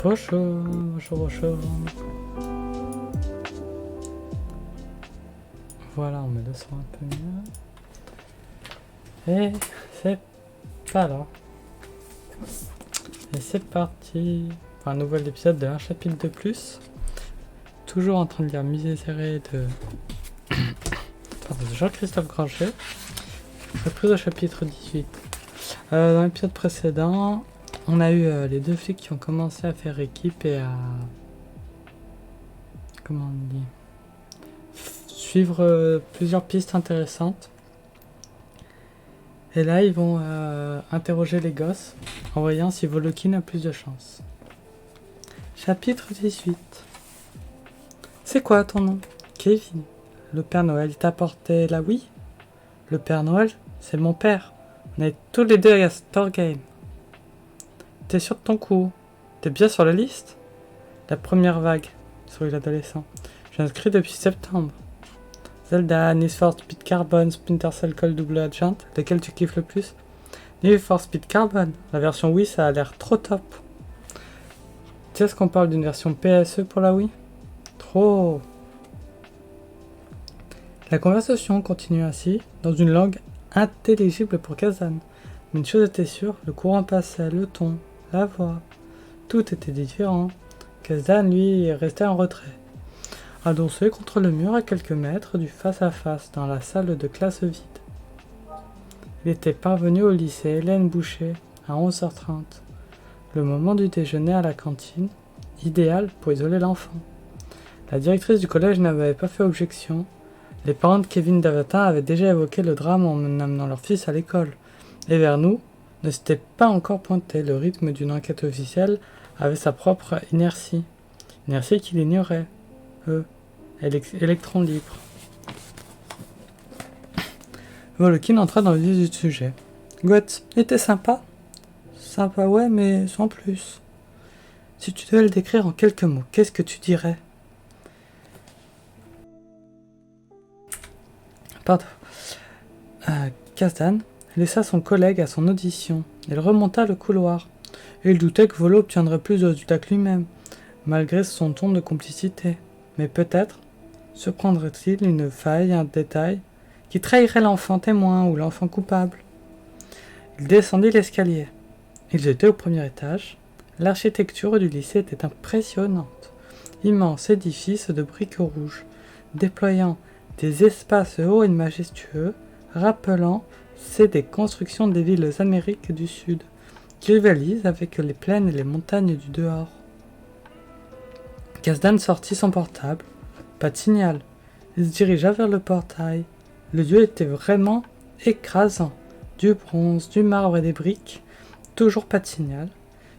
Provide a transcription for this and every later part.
Bonjour, bonjour, bonjour. Voilà, on met le son un peu mieux. Et c'est pas là. Et c'est parti pour un nouvel épisode de un chapitre de plus. Toujours en train de lire Musée serré de Jean-Christophe Granger. Reprise au chapitre 18. Dans l'épisode précédent, on a eu les deux flics qui ont commencé à faire équipe et à... Comment on dit, suivre plusieurs pistes intéressantes. Et là, ils vont interroger les gosses en voyant si Volokin a plus de chance. Chapitre 18. C'est quoi ton nom? Kevin. Le Père Noël, il t'a apporté la Wii? Le Père Noël, c'est mon père. On est tous les deux à Store Game. T'es sûr de ton coup? T'es bien sur la liste? La première vague, sourit l'adolescent. Je suis inscrit depuis septembre. Zelda, Need for Speed Carbon, Splinter Cell Call Double Agent, lesquels tu kiffes le plus? Need for Speed Carbon, la version Wii, ça a l'air trop top. Tu sais ce qu'on parle d'une version PSE pour la Wii? Trop. La conversation continue ainsi, dans une langue intelligible pour Kazan. Mais une chose était sûre, le courant passait, le ton, la voix. Tout était différent. Kazan, lui, restait en retrait. Adossé contre le mur à quelques mètres du face-à-face dans la salle de classe vide. Il était parvenu au lycée Hélène Boucher à 11h30, le moment du déjeuner à la cantine, idéal pour isoler l'enfant. La directrice du collège n'avait pas fait objection. Les parents de Kevin Davatin avaient déjà évoqué le drame en amenant leur fils à l'école. Et vers nous, ne s'était pas encore pointé. Le rythme d'une enquête officielle avait sa propre inertie. Inertie qu'il ignorait. Électron libre. Volokin entra dans le vif du sujet. Goethe était sympa? Sympa, ouais, mais sans plus. Si tu devais le décrire en quelques mots, qu'est-ce que tu dirais? Pardon. Kazan laissa son collègue à son audition. Il remonta le couloir. Il doutait que Volo obtiendrait plus de résultats que lui-même, malgré son ton de complicité. Mais peut-être surprendrait-il une faille, un détail, qui trahirait l'enfant témoin ou l'enfant coupable. Il descendit l'escalier. Ils étaient au premier étage. L'architecture du lycée était impressionnante. Immense édifice de briques rouges, déployant des espaces hauts et majestueux, rappelant ceux des constructions des villes amériques du Sud, qui rivalisent avec les plaines et les montagnes du dehors. Kazdan sortit son portable. Pas de signal. Il se dirigea vers le portail. Le lieu était vraiment écrasant. Du bronze, du marbre et des briques. Toujours pas de signal.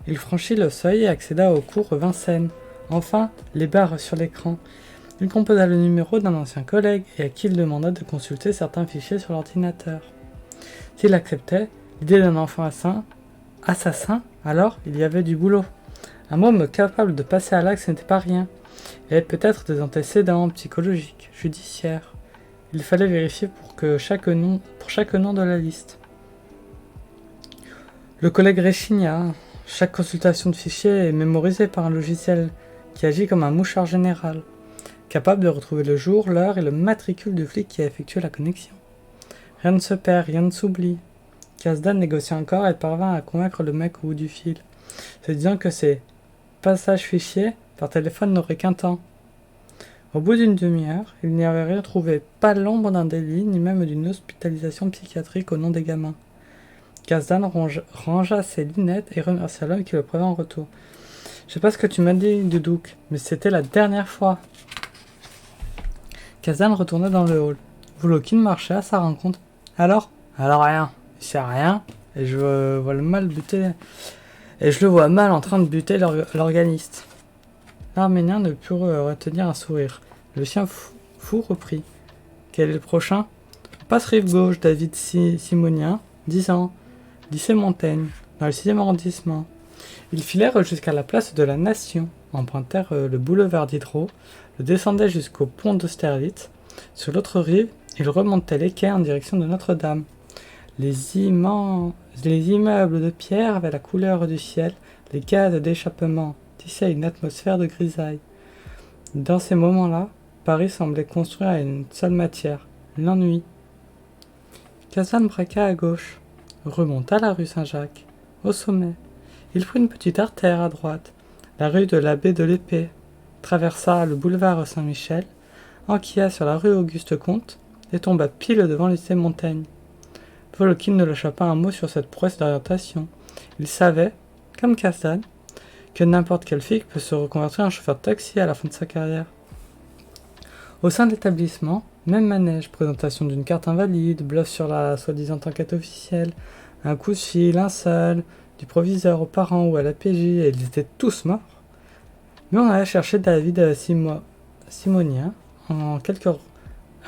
Il franchit le seuil et accéda au cours Vincennes. Enfin, les barres sur l'écran. Il composa le numéro d'un ancien collègue et à qui il demanda de consulter certains fichiers sur l'ordinateur. S'il acceptait l'idée d'un enfant assassin, alors il y avait du boulot. Un homme capable de passer à l'acte n'était pas rien. Il y avait peut-être des antécédents psychologiques, judiciaires. Il fallait vérifier pour chaque nom de la liste. Le collègue réchigna. Chaque consultation de fichier est mémorisée par un logiciel qui agit comme un mouchard général, capable de retrouver le jour, l'heure et le matricule du flic qui a effectué la connexion. Rien ne se perd, rien ne s'oublie. Kazdan négocia encore et parvint à convaincre le mec au bout du fil, se disant que ces passages fichiers par téléphone n'auraient qu'un temps. Au bout d'une demi-heure, il n'y avait rien trouvé, pas l'ombre d'un délit, ni même d'une hospitalisation psychiatrique au nom des gamins. Kazdan rangea ses lunettes et remercia l'homme qui le prévint en retour. Je sais pas ce que tu m'as dit, Doudouk, mais c'était la dernière fois. Kazdan retourna dans le hall. Volokin marchait à sa rencontre. Alors rien. Il sait rien. Et je le vois mal en train de buter l'organiste. L'Arménien ne put retenir un sourire. Le chien fou reprit. Quel est le prochain? Passe rive gauche, David Simonien, 10 ans, lycée Montaigne, dans le 6e arrondissement. Ils filèrent jusqu'à la place de la Nation, empruntèrent le boulevard Diderot, le descendaient jusqu'au pont d'Austerlitz. Sur l'autre rive, ils remontaient les quais en direction de Notre-Dame. Les immeubles de pierre avaient la couleur du ciel, les gaz d'échappement tissaient une atmosphère de grisaille. Dans ces moments-là, Paris semblait construire à une seule matière, l'ennui. Kazan braqua à gauche, remonta la rue Saint-Jacques. Au sommet, il prit une petite artère à droite, la rue de l'abbé de l'Épée, traversa le boulevard Saint-Michel, enquilla sur la rue Auguste-Comte et tomba pile devant le lycée Montaigne. Volokin ne lâcha pas un mot sur cette prouesse d'orientation. Il savait, comme Kazan, que n'importe quel flic peut se reconvertir en chauffeur de taxi à la fin de sa carrière. Au sein de l'établissement, même manège, présentation d'une carte invalide, bluff sur la soi-disant enquête officielle, un coup de fil, un seul, du proviseur aux parents ou à la PJ, et ils étaient tous morts. Mais on allait chercher David Simonien,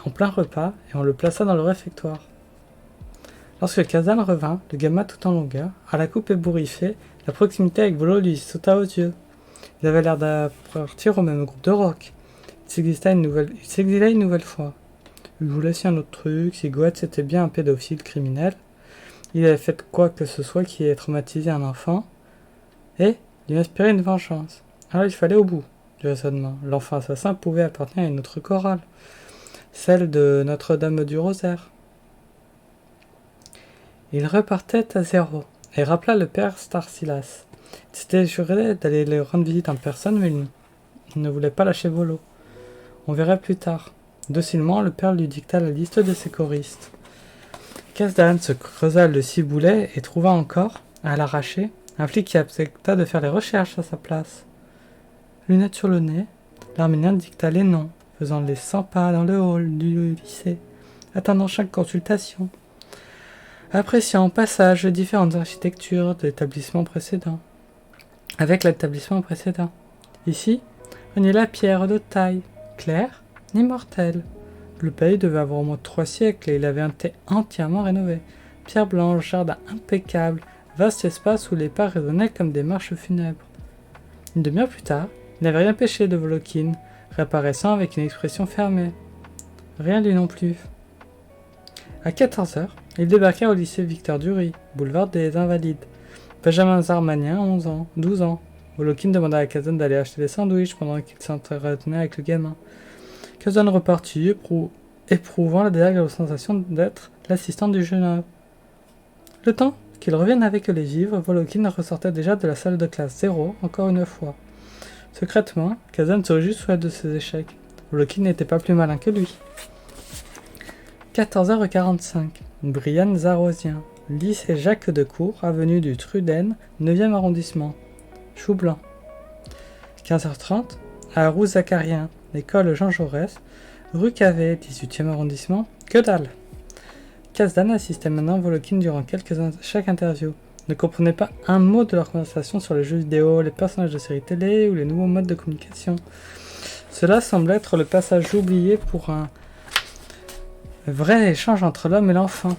en plein repas et on le plaça dans le réfectoire. Lorsque Kazan revint, le gamin tout en longueur, à la coupe ébouriffée, la proximité avec Volo lui sauta aux yeux. Il avait l'air d'appartenir au même groupe de rock. Il s'exilait une nouvelle fois. Il voulait si un autre truc, si Goethe était bien un pédophile criminel. Il avait fait quoi que ce soit qui ait traumatisé un enfant. Et lui inspirait une vengeance. Alors il fallait au bout du raisonnement. L'enfant assassin pouvait appartenir à une autre chorale, celle de Notre-Dame du Rosaire. Il repartait à zéro et rappela le père Starsilas. Il s'était juré d'aller lui rendre visite en personne, mais il ne voulait pas lâcher Volo. On verrait plus tard. Docilement, le père lui dicta la liste de ses choristes. Kazdan se creusa le ciboulet et trouva encore, à l'arraché, un flic qui accepta de faire les recherches à sa place. Lunettes sur le nez, l'Arménien dicta les noms, faisant les 100 pas dans le hall du lycée, attendant chaque consultation, appréciant au passage les différentes architectures de l'établissement précédent. Avec l'établissement précédent. Ici, on y la pierre de taille, claire, ni mortelle. Le pays devait avoir au moins 3 siècles et il avait été entièrement rénové. Pierre blanche, jardin impeccable, vaste espace où les pas résonnaient comme des marches funèbres. Une demi-heure plus tard, il n'avait rien pêché de Volokhin, réapparaissant avec une expression fermée. Rien lui non plus. À 14h, il débarqua au lycée Victor Duruy, boulevard des Invalides. Benjamin Zarmanien, 12 ans. Volokhin demanda à Kazan d'aller acheter des sandwichs pendant qu'il s'entretenait avec le gamin. Kazan repartit, éprouvant la désagréable sensation d'être l'assistant du jeune homme. Le temps qu'il revienne avec les vivres, Volokhin ressortait déjà de la salle de classe 0, encore une fois. Secrètement, Kazan se réjouissait de ses échecs. Volokhin n'était pas plus malin que lui. 14h45. Brian Zarosien. Lycée Jacques Decour, avenue du Truden, 9e arrondissement. Chou blanc. 15h30. À Roux-Zacarien, l'école Jean Jaurès, rue Cavet, 18e arrondissement. Que dalle. Kazdan assistait maintenant Volokhin durant chaque interview. Ne comprenait pas un mot de leur conversation sur les jeux vidéo, les personnages de séries télé ou les nouveaux modes de communication. Cela semblait être le passage oublié pour un vrai échange entre l'homme et l'enfant.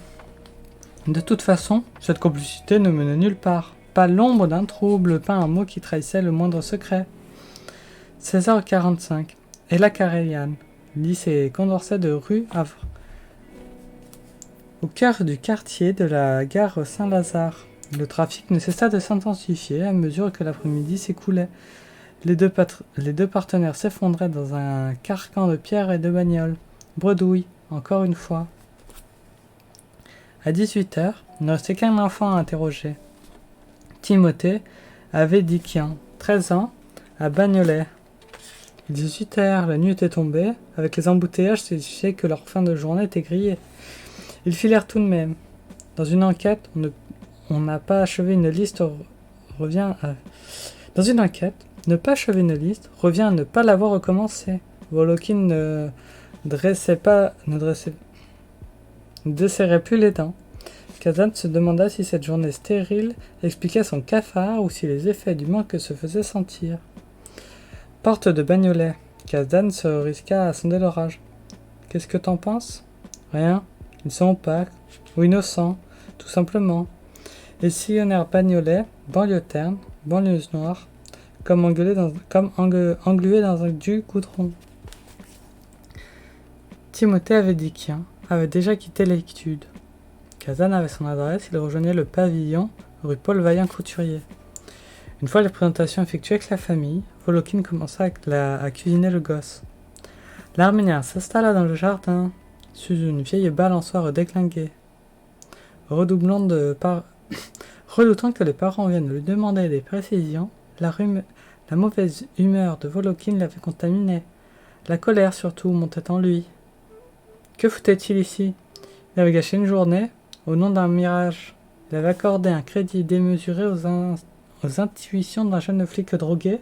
De toute façon, cette complicité ne menait nulle part. Pas l'ombre d'un trouble, pas un mot qui trahissait le moindre secret. 16h45. Ella Caréliane, lycée Condorcet de rue Havre. Au cœur du quartier de la gare Saint-Lazare, le trafic ne cessa de s'intensifier à mesure que l'après-midi s'écoulait. Les deux partenaires s'effondraient dans un carcan de pierres et de bagnoles. Bredouille, encore une fois. À 18h, il ne restait qu'un enfant à interroger. Timothée Avedikian, 13 ans, à Bagnolet. 18h, la nuit était tombée. Avec les embouteillages, c'est que leur fin de journée était grillée. Ils filèrent tout de même. Dans une enquête, on n'a pas achevé une liste revient à... Dans une enquête, ne pas achever une liste revient à ne pas l'avoir recommencée. Volokhin ne desserrait plus les dents. Kazan se demanda si cette journée stérile expliquait son cafard ou si les effets du manque se faisaient sentir. Porte de Bagnolet. Kazan se risqua à sonder l'orage. Qu'est-ce que t'en penses ? Rien. Ils sont opaques ou innocents, tout simplement. Ils sillonnèrent Bagnolet, banlieue terne, banlieue noire, comme englués dans du goudron. Timothée Avedikian avait déjà quitté l'étude. Kazan avait son adresse, il rejoignait le pavillon rue Paul Vaillant-Couturier. Une fois les présentations effectuées avec la famille, Volokhin commença à cuisiner le gosse. L'Arménien s'installa dans le jardin, sous une vieille balançoire déglinguée. Redoutant que les parents viennent lui demander des précisions, la mauvaise humeur de Volokhin l'avait contaminé. La colère surtout montait en lui. Que foutait-il ici ? Il avait gâché une journée, au nom d'un mirage. Il avait accordé un crédit démesuré aux intuitions d'un jeune flic drogué,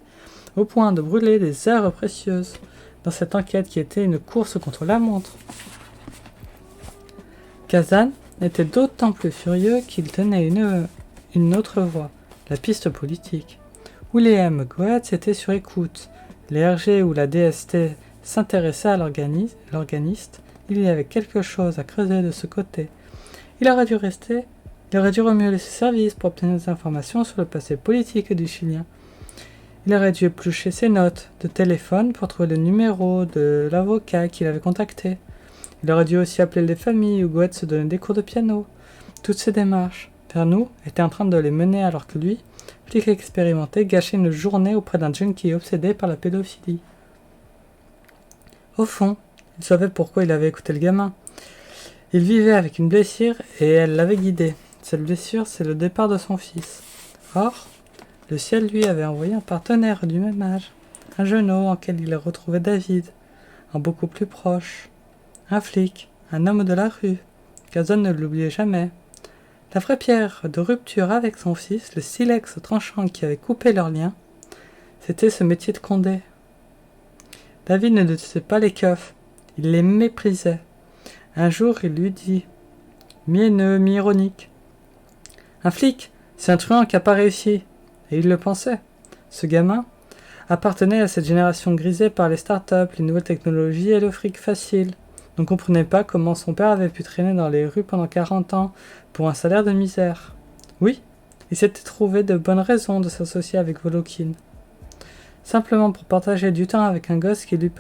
au point de brûler des heures précieuses dans cette enquête qui était une course contre la montre. Kazan était d'autant plus furieux qu'il tenait une autre voie, la piste politique. William Goetz était sur écoute. Les RG ou la DST s'intéressaient à l'organiste Il y avait quelque chose à creuser de ce côté. Il aurait dû remuer ses services pour obtenir des informations sur le passé politique du Chilien. Il aurait dû éplucher ses notes de téléphone pour trouver le numéro de l'avocat qu'il avait contacté. Il aurait dû aussi appeler les familles où Goethe se donnait des cours de piano. Toutes ces démarches, vers nous, étaient en train de les mener alors que lui, flic expérimenté, gâchait une journée auprès d'un junkie obsédé par la pédophilie. Au fond, il savait pourquoi il avait écouté le gamin. Il vivait avec une blessure et elle l'avait guidé. Cette blessure, c'est le départ de son fils. Or, le ciel lui avait envoyé un partenaire du même âge, un jeune homme en quel il retrouvait David, un beaucoup plus proche, un flic, un homme de la rue. Kazan ne l'oubliait jamais. La vraie pierre de rupture avec son fils, le silex tranchant qui avait coupé leur lien, c'était ce métier de Condé. David ne détestait pas les keufs, il les méprisait. Un jour, il lui dit, mi-haineux, mi-ironique, « Un flic, c'est un truand qui n'a pas réussi. » Et il le pensait. Ce gamin appartenait à cette génération grisée par les startups, les nouvelles technologies et le fric facile. Ne comprenait pas comment son père avait pu traîner dans les rues pendant 40 ans pour un salaire de misère. Oui, il s'était trouvé de bonnes raisons de s'associer avec Volokin. Simplement pour partager du temps avec un gosse qui lui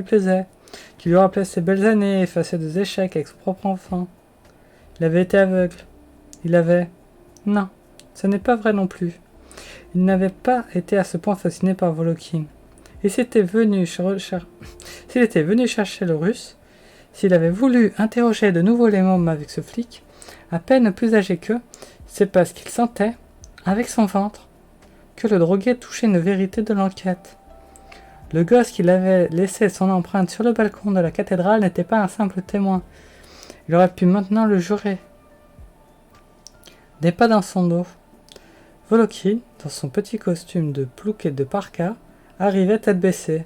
plaisait, qui lui rappelait ses belles années et effaçait des échecs avec son propre enfant. Il avait été aveugle. Non, ce n'est pas vrai non plus. Il n'avait pas été à ce point fasciné par Volokin. Et s'il était venu chercher le russe, s'il avait voulu interroger de nouveau les mômes avec ce flic, à peine plus âgé qu'eux, c'est parce qu'il sentait, avec son ventre, que le drogué touchait une vérité de l'enquête. Le gosse qui avait laissé son empreinte sur le balcon de la cathédrale n'était pas un simple témoin. Il aurait pu maintenant le jurer. Des pas dans son dos. Volokin, dans son petit costume de plouc et de parka, arrivait tête baissée,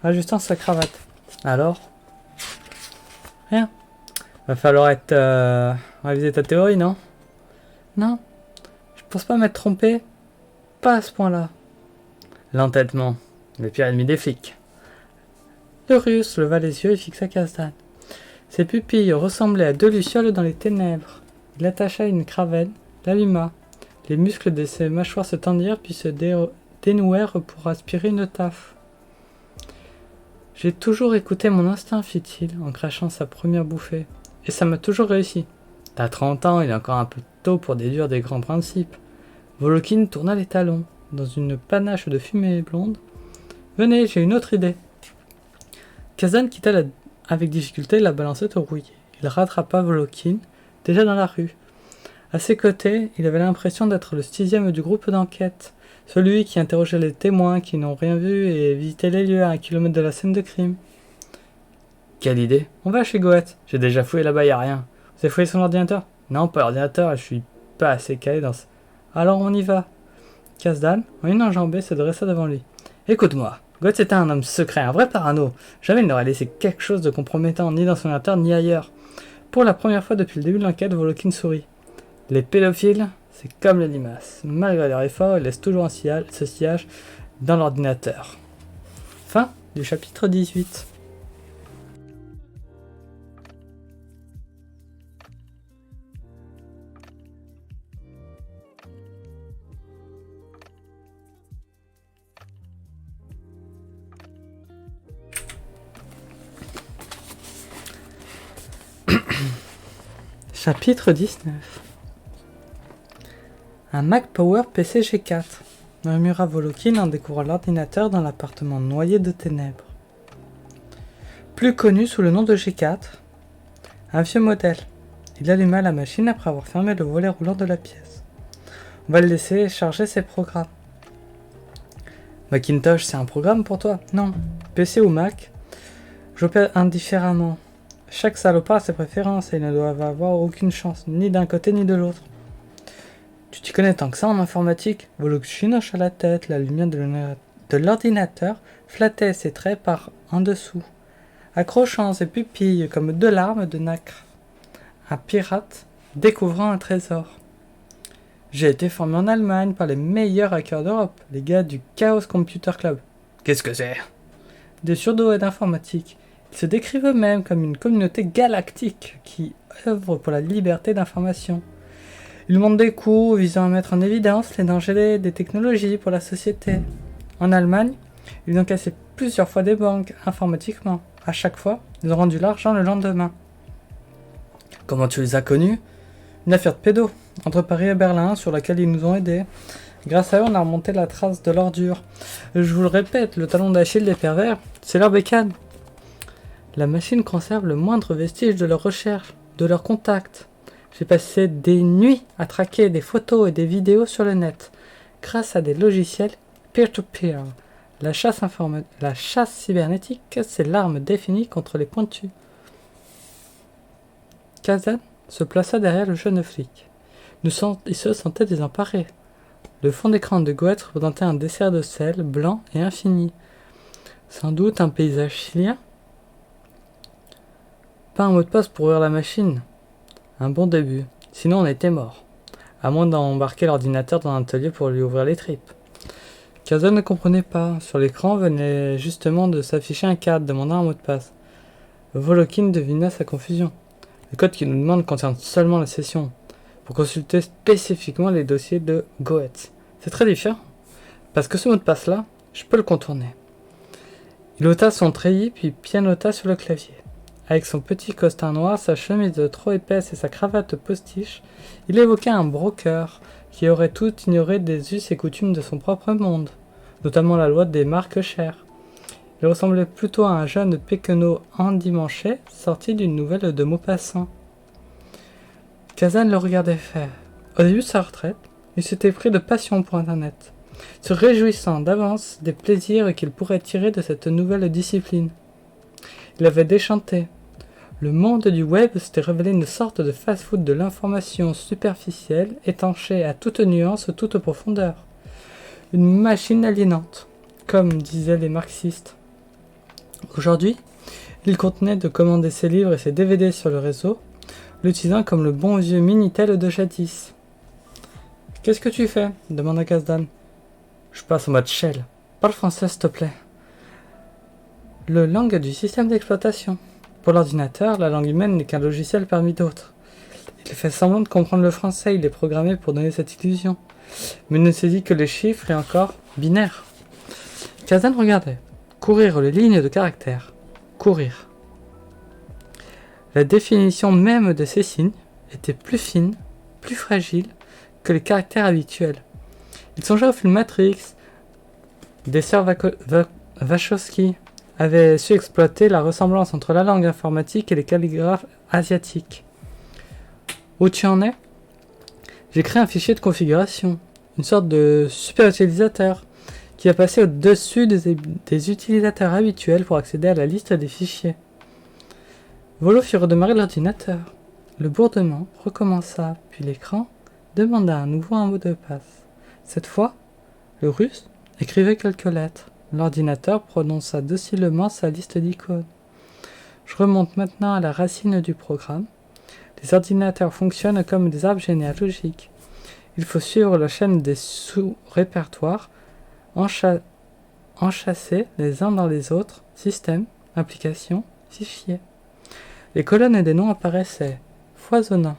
ajustant sa cravate. Alors ? Rien. Va falloir réviser ta théorie, non ? Non. Je pense pas m'être trompé. Pas à ce point-là. L'entêtement. Le pire ennemi des flics. Le russe leva les yeux et fixa Kazdan. Ses pupilles ressemblaient à deux lucioles dans les ténèbres. Il attacha une cravate, l'alluma. Les muscles de ses mâchoires se tendirent puis se dénouèrent pour aspirer une taffe. « J'ai toujours écouté mon instinct, fit-il, en crachant sa première bouffée. Et ça m'a toujours réussi. T'as 30 ans, il est encore un peu tôt pour déduire des grands principes. » Volokin tourna les talons, dans une panache de fumée blonde. « Venez, j'ai une autre idée. » Kazan quitta avec difficulté la balancette rouillée. Il rattrapa Volokin, déjà dans la rue. À ses côtés, il avait l'impression d'être le 6e du groupe d'enquête, celui qui interrogeait les témoins qui n'ont rien vu et visitait les lieux à 1 kilomètre de la scène de crime. Quelle idée! On va chez Goethe. J'ai déjà fouillé là-bas, y a rien. Vous avez fouillé son ordinateur? Non, pas l'ordinateur, je suis pas assez calé dans ce... Alors on y va. Kazdan, en une enjambée, se dressa devant lui. Écoute-moi, Goethe était un homme secret, un vrai parano. Jamais il n'aurait laissé quelque chose de compromettant ni dans son ordinateur ni ailleurs. Pour la première fois depuis le début de l'enquête, Volokin sourit. Les pédophiles, c'est comme les limaces. Malgré leur effort, ils laissent toujours ce sillage dans l'ordinateur. Fin du chapitre 18. Chapitre 19. Un Mac Power PC G4, murmura Volokin en découvrant l'ordinateur dans l'appartement noyé de ténèbres. Plus connu sous le nom de G4, un vieux modèle. Il alluma la machine après avoir fermé le volet roulant de la pièce. On va le laisser charger ses programmes. Macintosh, c'est un programme pour toi? Non. PC ou Mac, j'opère indifféremment. Chaque salopard a ses préférences et ils ne doivent avoir aucune chance, ni d'un côté ni de l'autre. Tu t'y connais tant que ça en informatique? Volokin hocha la tête, la lumière de l'ordinateur flattait ses traits par en dessous, accrochant ses pupilles comme deux larmes de nacre. Un pirate découvrant un trésor. J'ai été formé en Allemagne par les meilleurs hackers d'Europe, les gars du Chaos Computer Club. Qu'est-ce que c'est? Des surdoués d'informatique. Ils se décrivent eux-mêmes comme une communauté galactique qui œuvre pour la liberté d'information. Ils montent des cours visant à mettre en évidence les dangers des technologies pour la société. En Allemagne, ils ont cassé plusieurs fois des banques informatiquement. À chaque fois, ils ont rendu l'argent le lendemain. Comment tu les as connus? Une affaire de pédo, entre Paris et Berlin, sur laquelle ils nous ont aidés. Grâce à eux, on a remonté la trace de l'ordure. Je vous le répète, le talon d'Achille des pervers, c'est leur bécane. La machine conserve le moindre vestige de leur recherche, de leur contact. J'ai passé des nuits à traquer des photos et des vidéos sur le net, grâce à des logiciels peer-to-peer. La chasse cybernétique, c'est l'arme définie contre les pointus. Kazan se plaça derrière le jeune flic. Il se sentait désemparé. Le fond d'écran de Goethe représentait un dessert de sel blanc et infini. Sans doute un paysage chilien. Pas un mot de passe pour ouvrir la machine. Un bon début. Sinon on était mort. À moins d'embarquer l'ordinateur dans un atelier pour lui ouvrir les tripes. Kazan ne comprenait pas. Sur l'écran venait justement de s'afficher un cadre demandant un mot de passe. Volokin devina sa confusion. Le code qu'il nous demande concerne seulement la session, pour consulter spécifiquement les dossiers de Goethe. C'est très différent, parce que ce mot de passe-là, je peux le contourner. Il ôta son treillis puis pianota sur le clavier. Avec son petit costard noir, sa chemise trop épaisse et sa cravate postiche, il évoquait un broker qui aurait tout ignoré des us et coutumes de son propre monde, notamment la loi des marques chères. Il ressemblait plutôt à un jeune péquenot endimanché sorti d'une nouvelle de Maupassant. Kazan le regardait faire. Au début de sa retraite, il s'était pris de passion pour Internet, se réjouissant d'avance des plaisirs qu'il pourrait tirer de cette nouvelle discipline. Il avait déchanté. Le monde du web s'était révélé une sorte de fast-food de l'information superficielle, étanchée à toute nuance, toute profondeur. Une machine aliénante, comme disaient les marxistes. Aujourd'hui, il contenait de commander ses livres et ses DVD sur le réseau, l'utilisant comme le bon vieux Minitel de jadis. « Qu'est-ce que tu fais » demanda Kazdan. « Je passe en mode shell. Parle français, s'il te plaît. » Le langue du système d'exploitation. Pour l'ordinateur, la langue humaine n'est qu'un logiciel parmi d'autres. Il fait semblant de comprendre le français, il est programmé pour donner cette illusion. Mais il ne saisit que les chiffres et encore binaires. Kazdan regardait. Courir les lignes de caractères. Courir. La définition même de ces signes était plus fine, plus fragile que les caractères habituels. Il songeait au film Matrix. Des sœurs Wachowski avaient su exploiter la ressemblance entre la langue informatique et les calligraphes asiatiques. Où tu en es? J'ai créé un fichier de configuration, une sorte de super utilisateur, qui va passer au-dessus des utilisateurs habituels pour accéder à la liste des fichiers. Volo fit redémarrer l'ordinateur. Le bourdement recommença, puis l'écran demanda à nouveau un mot de passe. Cette fois, le russe écrivait quelques lettres. L'ordinateur prononça docilement sa liste d'icônes. Je remonte maintenant à la racine du programme. Les ordinateurs fonctionnent comme des arbres généalogiques. Il faut suivre la chaîne des sous-répertoires, enchâssés les uns dans les autres, système, application, fichier. Les colonnes des noms apparaissaient, foisonnant.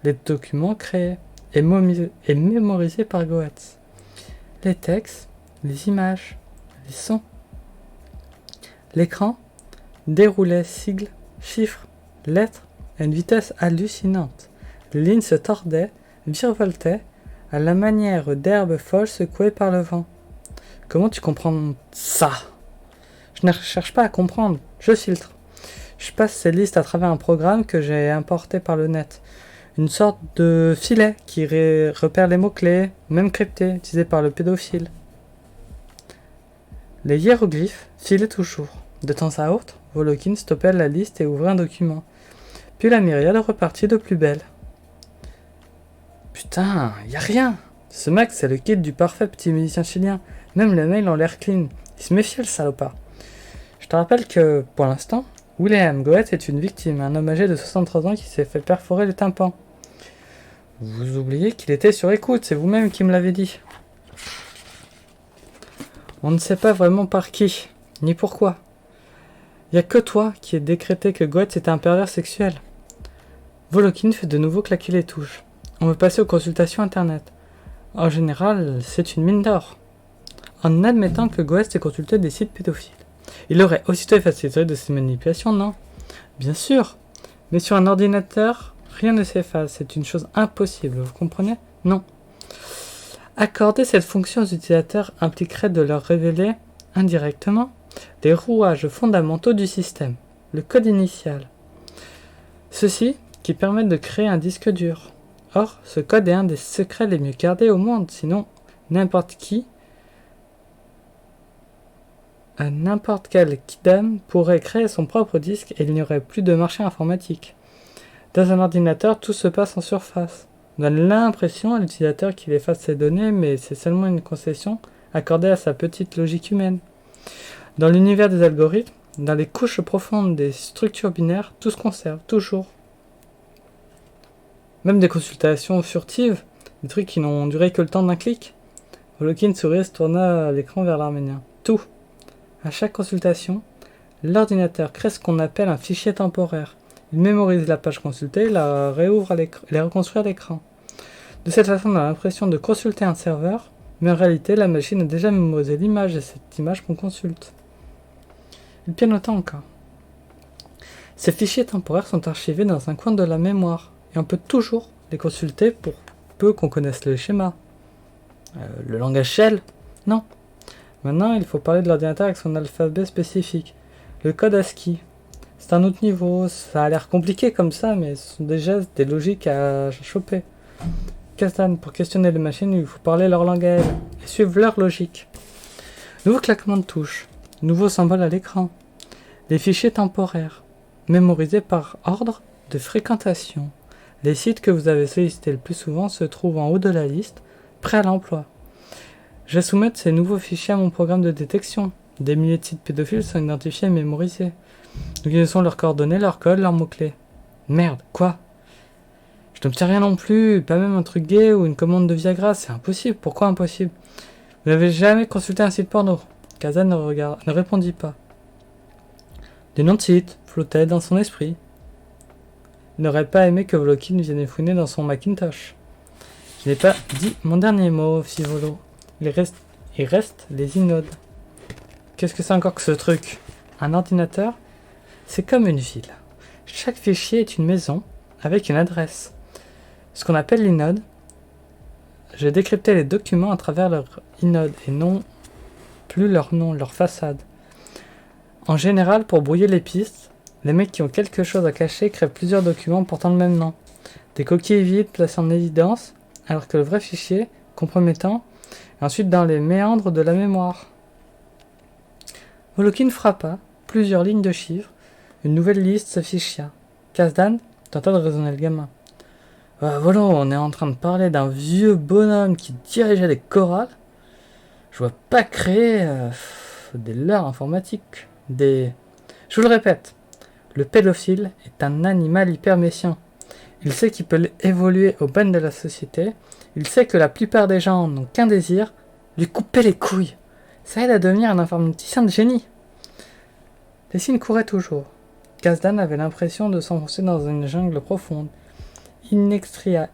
Les documents créés et mémorisés par Goethe. Les textes, les images, les sons. L'écran déroulait sigles, chiffres, lettres à une vitesse hallucinante. Les lignes se tordaient, virevoltaient, à la manière d'herbes folles secouées par le vent. Comment tu comprends ça? Je ne cherche pas à comprendre, je filtre. Je passe ces listes à travers un programme que j'ai importé par le net. Une sorte de filet qui repère les mots-clés, même cryptés, utilisés par le pédophile. Les hiéroglyphes filaient toujours. De temps à autre, Volokin stoppait la liste et ouvrait un document. Puis la myriade repartit de plus belle. Putain, y a rien. Ce mec, c'est le guide du parfait petit musicien chilien. Même les mails ont l'air clean. Il se méfiait, le salopard. Je te rappelle que, pour l'instant, Wilhelm Goethe est une victime, un homme âgé de 63 ans qui s'est fait perforer le tympan. Vous oubliez qu'il était sur écoute, c'est vous-même qui me l'avez dit. On ne sait pas vraiment par qui, ni pourquoi. Y a que toi qui ai décrété que Goetz était un pervers sexuel. Volokin fait de nouveau claquer les touches. On veut passer aux consultations internet. En général, c'est une mine d'or. En admettant que Goetz ait consulté des sites pédophiles. Il aurait aussitôt effacé l'historique de ces manipulations, non? Bien sûr. Mais sur un ordinateur, rien ne s'efface. C'est une chose impossible, vous comprenez? Non. Accorder cette fonction aux utilisateurs impliquerait de leur révéler, indirectement, les rouages fondamentaux du système, le code initial. Ceux-ci qui permettent de créer un disque dur. Or, ce code est un des secrets les mieux gardés au monde, sinon n'importe quel kidam pourrait créer son propre disque et il n'y aurait plus de marché informatique. Dans un ordinateur, tout se passe en surface. On donne l'impression à l'utilisateur qu'il efface ses données, mais c'est seulement une concession accordée à sa petite logique humaine. Dans l'univers des algorithmes, dans les couches profondes des structures binaires, tout se conserve, toujours. Même des consultations furtives, des trucs qui n'ont duré que le temps d'un clic. Volokin sourit et se tourna l'écran vers l'Arménien. Tout. À chaque consultation, l'ordinateur crée ce qu'on appelle un fichier temporaire. Il mémorise la page consultée, la réouvre et la reconstruit à l'écran. De cette façon, on a l'impression de consulter un serveur, mais en réalité, la machine a déjà mémorisé l'image de cette image qu'on consulte. Il pianota encore. Ces fichiers temporaires sont archivés dans un coin de la mémoire, et on peut toujours les consulter pour peu qu'on connaisse le schéma. Le langage shell? Non. Maintenant, il faut parler de l'ordinateur avec son alphabet spécifique. Le code ASCII. C'est un autre niveau, ça a l'air compliqué comme ça, mais ce sont des gestes, des logiques à choper. Kazdan, pour questionner les machines, il faut parler leur langage et suivre leur logique. Nouveau claquement de touches, nouveau symbole à l'écran. Les fichiers temporaires, mémorisés par ordre de fréquentation. Les sites que vous avez sollicités le plus souvent se trouvent en haut de la liste, prêts à l'emploi. Je vais soumettre ces nouveaux fichiers à mon programme de détection. Des milliers de sites pédophiles sont identifiés et mémorisés. Nous connaissons leurs coordonnées, leurs codes, leurs mots-clés. Merde, quoi? Je n'obtiens rien non plus, pas même un truc gay ou une commande de Viagra, c'est impossible. Pourquoi impossible? Vous n'avez jamais consulté un site porno? Kazdan ne répondit pas. Des noms de sites flottaient dans son esprit. Il n'aurait pas aimé que Volokin vienne fouiner dans son Macintosh. Je n'ai pas dit mon dernier mot, fit Volo. Il reste les inodes. Qu'est-ce que c'est encore que ce truc? Un ordinateur? C'est comme une ville. Chaque fichier est une maison avec une adresse. Ce qu'on appelle l'inode, je décryptais les documents à travers leur inode et non plus leur nom, leur façade. En général, pour brouiller les pistes, les mecs qui ont quelque chose à cacher créent plusieurs documents portant le même nom. Des coquilles vides placées en évidence, alors que le vrai fichier, compromettant, est ensuite dans les méandres de la mémoire. Volokin frappa plusieurs lignes de chiffres, une nouvelle liste s'afficha. Kazdan tenta de raisonner le gamin. Voilà, on est en train de parler d'un vieux bonhomme qui dirigeait des chorales. Je vois pas créer des leurres informatiques. Je vous le répète, le pédophile est un animal hyper méfiant. Il sait qu'il peut évoluer au ban de la société. Il sait que la plupart des gens n'ont qu'un désir, lui couper les couilles. Ça aide à devenir un informaticien de génie. Les signes couraient toujours. Kazdan avait l'impression de s'enfoncer dans une jungle profonde, inextricable.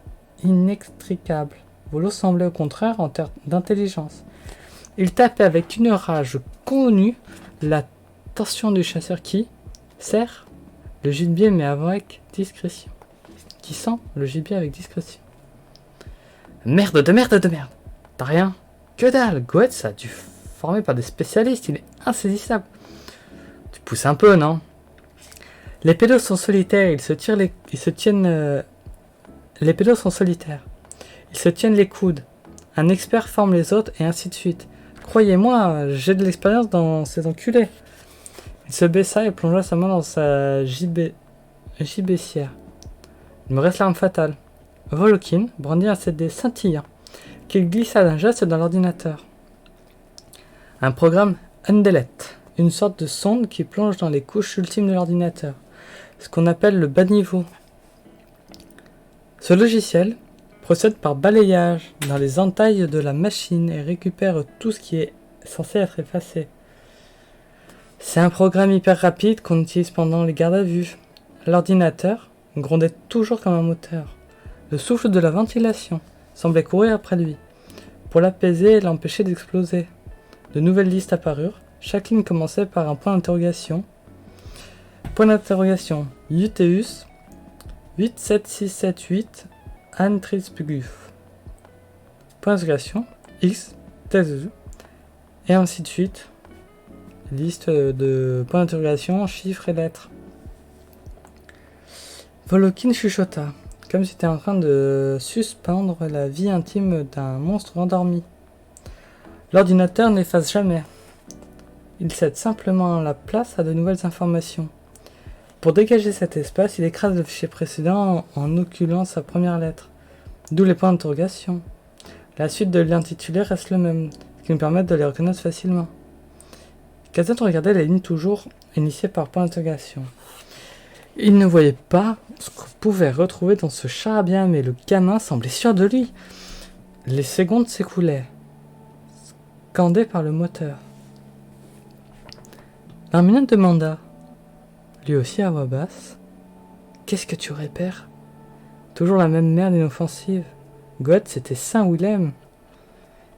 Volo semblait au contraire en termes d'intelligence. Il tapait avec une rage connue la tension du chasseur qui serre le gibier mais avec discrétion. Qui sent le gibier avec discrétion. Merde de merde de merde. T'as rien? Que dalle, Goetz a dû formé par des spécialistes, il est insaisissable. Tu pousses un peu, non? Les pédos sont solitaires, les pédos sont solitaires. Ils se tiennent les coudes. Un expert forme les autres et ainsi de suite. Croyez-moi, j'ai de l'expérience dans ces enculés. Il se baissa et plongea sa main dans sa gibecière. Il me reste l'arme fatale. Volokin brandit un CD scintillant qu'il glissa d'un geste dans l'ordinateur. Un programme Undelet, une sorte de sonde qui plonge dans les couches ultimes de l'ordinateur, ce qu'on appelle le bas niveau. Ce logiciel procède par balayage dans les entailles de la machine et récupère tout ce qui est censé être effacé. C'est un programme hyper rapide qu'on utilise pendant les gardes à vue. L'ordinateur grondait toujours comme un moteur. Le souffle de la ventilation semblait courir après lui, pour l'apaiser et l'empêcher d'exploser. De nouvelles listes apparurent. Chaque ligne commençait par un point d'interrogation. Point d'interrogation. Uteus 87678 Antrisbuguf. Point d'interrogation. X Tezu. Et ainsi de suite. Liste de points d'interrogation, chiffres et lettres. Volokin chuchota, comme si c'était en train de suspendre la vie intime d'un monstre endormi. L'ordinateur n'efface jamais. Il cède simplement la place à de nouvelles informations. Pour dégager cet espace, il écrase le fichier précédent en oculant sa première lettre. D'où les points d'interrogation. La suite de l'intitulé reste le même, ce qui nous permet de les reconnaître facilement. Kazan regardait les lignes toujours initiées par point d'interrogation. Il ne voyait pas ce qu'on pouvait retrouver dans ce charabia, mais le gamin semblait sûr de lui. Les secondes s'écoulaient, scandées par le moteur. L'arménien demanda, lui aussi à voix basse, « Qu'est-ce que tu repères ?» Toujours la même merde inoffensive. Goethe, c'était Saint-Willem.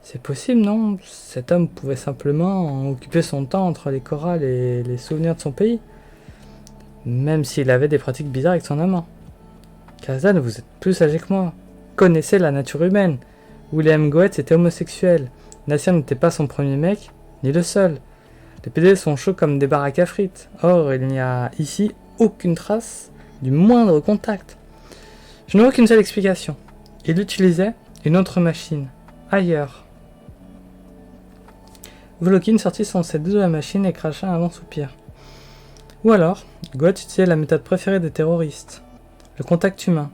C'est possible, non? Cet homme pouvait simplement occuper son temps entre les chorales et les souvenirs de son pays, même s'il avait des pratiques bizarres avec son amant. Kazan, vous êtes plus âgé que moi. Connaissez la nature humaine. William Goethe était homosexuel. Nasser n'était pas son premier mec, ni le seul. Les PD sont chauds comme des baraques à frites. Or, il n'y a ici aucune trace du moindre contact. Je ne vois qu'une seule explication. Il utilisait une autre machine, ailleurs. Volokin sortit son CD de la machine et cracha un long soupir. Ou alors, Goethe utilisait la méthode préférée des terroristes, le contact humain.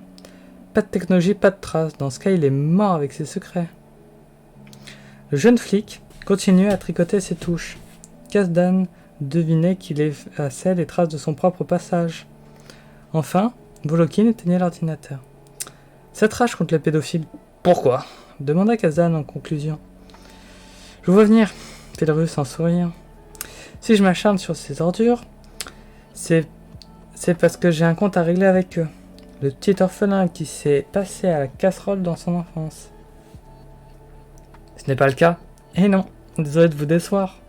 Pas de technologie, pas de traces. Dans ce cas, il est mort avec ses secrets. Le jeune flic continuait à tricoter ses touches. Kazdan devinait qu'il effaçait les traces de son propre passage. Enfin, Volokin éteignait l'ordinateur. Cette rage contre les pédophiles, pourquoi? Demanda Kazdan en conclusion. Je vous vois venir, fit le russe en souriant. Si je m'acharne sur ces ordures, c'est parce que j'ai un compte à régler avec eux. Le petit orphelin qui s'est passé à la casserole dans son enfance. Ce n'est pas le cas. Eh non, désolé de vous décevoir.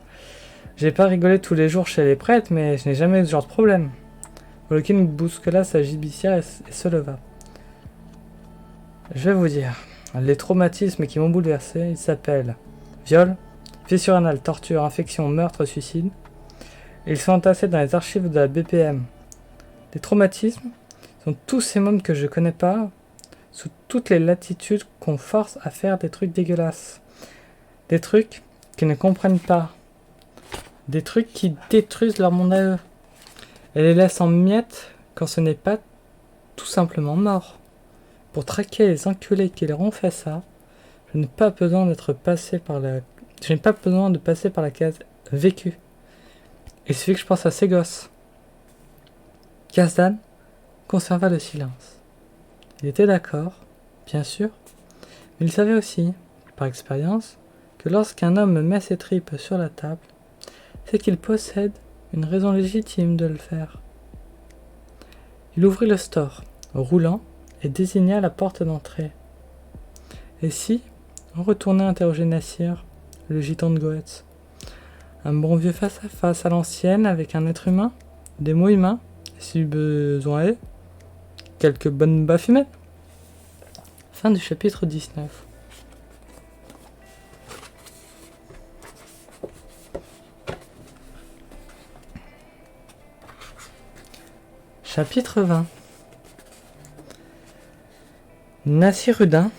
J'ai pas rigolé tous les jours chez les prêtres, mais je n'ai jamais eu ce genre de problème. Volokin bouscula sa gibecière et se leva. Je vais vous dire, les traumatismes qui m'ont bouleversé, ils s'appellent viol, fissure anale, torture, infection, meurtre, suicide. Ils sont entassés dans les archives de la BPM. Les traumatismes sont tous ces mômes que je connais pas, sous toutes les latitudes qu'on force à faire des trucs dégueulasses. Des trucs qu'ils ne comprennent pas. Des trucs qui détruisent leur monde à eux. Et les laissent en miettes quand ce n'est pas tout simplement mort. Pour traquer les enculés qui leur ont fait ça, je n'ai pas besoin de passer par la case vécu. Il suffit que je pense à ces gosses. Kazdan conserva le silence. Il était d'accord, bien sûr, mais il savait aussi, par expérience, que lorsqu'un homme met ses tripes sur la table, c'est qu'il possède une raison légitime de le faire. Il ouvrit le store, roulant, et désigna la porte d'entrée. Et si on retournait interroger Nassir, le gitan de Goethe? Un bon vieux face-à-face à l'ancienne avec un être humain, des mots humains, et si besoin est, quelques bonnes baffes humaines. Fin du chapitre 19. Chapitre 20. Nasiruddin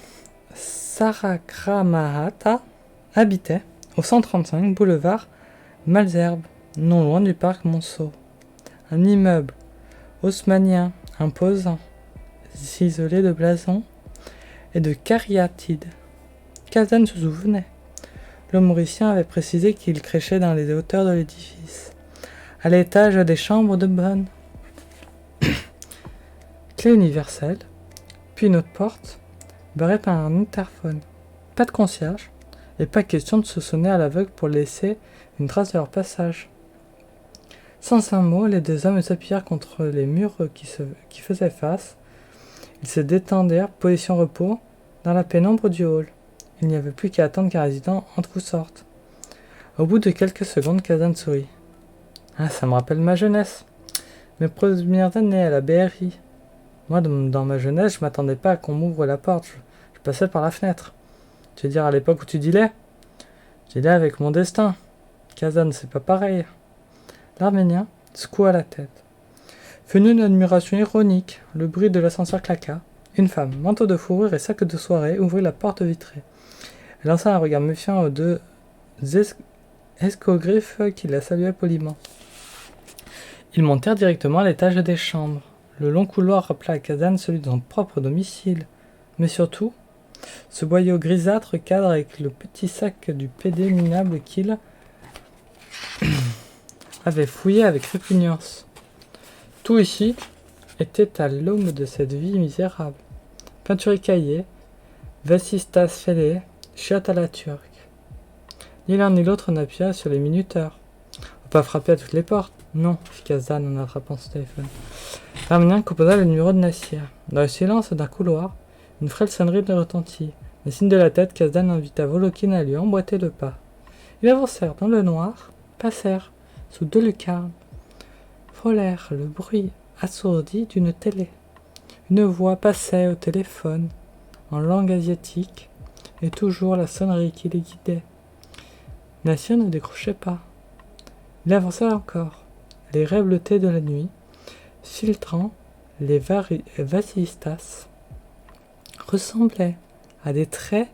Sarakramahata habitait au 135 boulevard Malesherbes, non loin du parc Monceau. Un immeuble haussmannien imposant, isolé de blasons et de cariatides. Kazan se souvenait. Le Mauricien avait précisé qu'il crêchait dans les hauteurs de l'édifice, à l'étage des chambres de bonne. Clé universelle, puis une autre porte, barrée par un interphone. Pas de concierge, et pas question de se sonner à l'aveugle pour laisser une trace de leur passage. Sans un mot, les deux hommes s'appuyèrent contre les murs qui faisaient face. Ils se détendirent, position repos, dans la pénombre du hall. Il n'y avait plus qu'à attendre qu'un résident entre ou sorte. Au bout de quelques secondes, Kazdan sourit. « Ah, ça me rappelle ma jeunesse. Mes premières années à la BRI. Moi, dans ma jeunesse, je m'attendais pas à qu'on m'ouvre la porte. Je passais par la fenêtre. Tu veux dire à l'époque où tu dealais ? Je dealais avec mon destin. Kazdan, c'est pas pareil. » L'Arménien secoua la tête. Fut une admiration ironique. Le bruit de l'ascenseur claqua. Une femme, manteau de fourrure et sac de soirée, ouvrit la porte vitrée. Elle lança un regard méfiant aux deux escogriffes qui la saluaient poliment. Ils montèrent directement à l'étage des chambres. Le long couloir rappela à Kazdan celui de son propre domicile. Mais surtout, ce boyau grisâtre cadre avec le petit sac du PD minable qu'il avait fouillé avec répugnance. Tout ici était à l'aube de cette vie misérable. Peinture écaillée, vasistas fêlées, chiottes à la turque. Ni l'un ni l'autre n'appuya sur les minuteurs. On peut pas frapper à toutes les portes. Non, fit Kazdan en attrapant son téléphone. L'Arménien composa le numéro de Nassir. Dans le silence d'un couloir, une frêle sonnerie retentit. Le signe de la tête, Kazdan invita Volokin à lui emboîter le pas. Ils avancèrent dans le noir, passèrent sous deux lucarnes, frôlèrent le bruit assourdi d'une télé. Une voix passait au téléphone, en langue asiatique, et toujours la sonnerie qui les guidait. Nassir ne décrochait pas. Il avançait encore, les rêves bleutés de la nuit, filtrant les vasistas, ressemblaient à des traits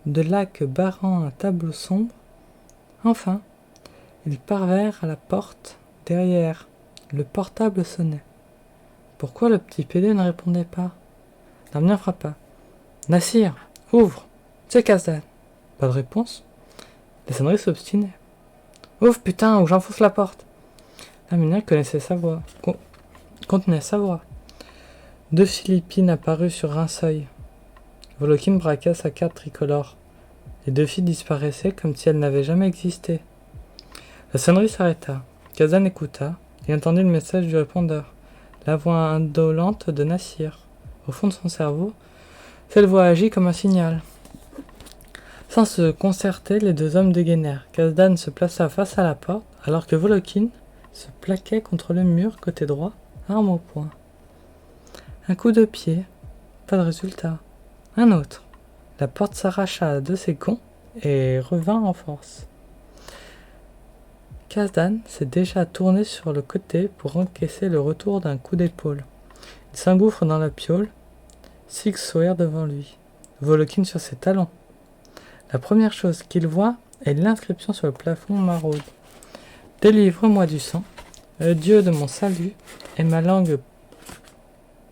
de lac barrant un tableau sombre. Enfin, ils parvinrent à la porte. Derrière, le portable sonnait. Pourquoi le petit PD ne répondait pas ? L'Arménien frappa. « Nassir, ouvre, c'est Kazdan. » Pas de réponse. La sonnerie s'obstinait. « Ouvre, putain, ou j'enfonce la porte !» L'Arménien connaissait sa voix, contenait sa voix. Deux Philippines apparurent sur un seuil. Volokin braqua sa carte tricolore. Les deux filles disparaissaient comme si elles n'avaient jamais existé. La sonnerie s'arrêta. Kazdan écouta et entendit le message du répondeur. La voix indolente de Nassir. Au fond de son cerveau, cette voix agit comme un signal. Sans se concerter, les deux hommes dégainèrent. Kazdan se plaça face à la porte, alors que Volokin se plaquait contre le mur côté droit, arme au poing. Un coup de pied, pas de résultat. Un autre. La porte s'arracha de ses gonds et revint en force. Kazdan s'est déjà tourné sur le côté pour encaisser le retour d'un coup d'épaule. Il s'engouffre dans la piaule, Six sourire devant lui, Volokin sur ses talons. La première chose qu'il voit est l'inscription sur le plafond maraude. « Délivre-moi du sang, le Dieu de mon salut, et ma langue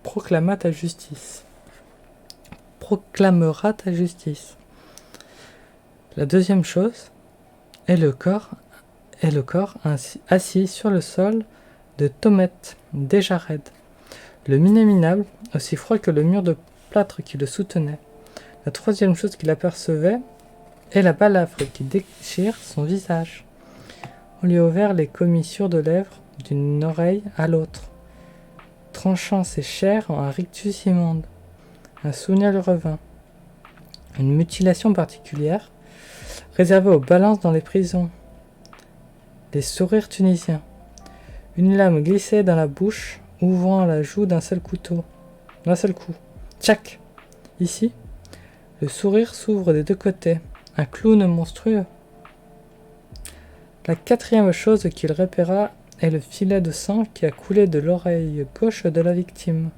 proclamera ta justice. » La deuxième chose est le corps assis sur le sol de Thomet, déjà raide. Le mine minable, aussi froid que le mur de plâtre qui le soutenait. La troisième chose qu'il apercevait est la balafre qui déchire son visage. On lui a ouvert les commissures de lèvres d'une oreille à l'autre, tranchant ses chairs en un rictus immonde. Un souvenir lui revint. Une mutilation particulière, réservée aux balances dans les prisons. Les sourires tunisiens. Une lame glissait dans la bouche, ouvrant la joue d'un seul coup. Tchac ! Ici, le sourire s'ouvre des deux côtés. Un clown monstrueux. La quatrième chose qu'il repéra est le filet de sang qui a coulé de l'oreille gauche de la victime.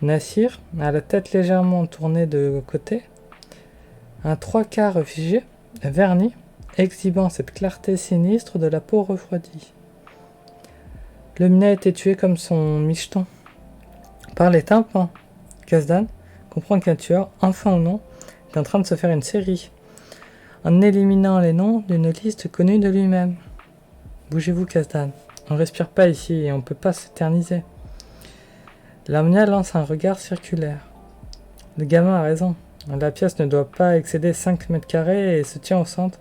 Nassir a la tête légèrement tournée de côté, un trois quarts figé, verni, exhibant cette clarté sinistre de la peau refroidie. Le minet a été tué comme son micheton, par les tympans. Kazdan comprend qu'un tueur, enfant ou non, est en train de se faire une série, en éliminant les noms d'une liste connue de lui-même. Bougez-vous, Kazdan. On respire pas ici et on peut pas s'éterniser. L'Arménien lance un regard circulaire. Le gamin a raison. La pièce ne doit pas excéder 5 mètres carrés et se tient au centre,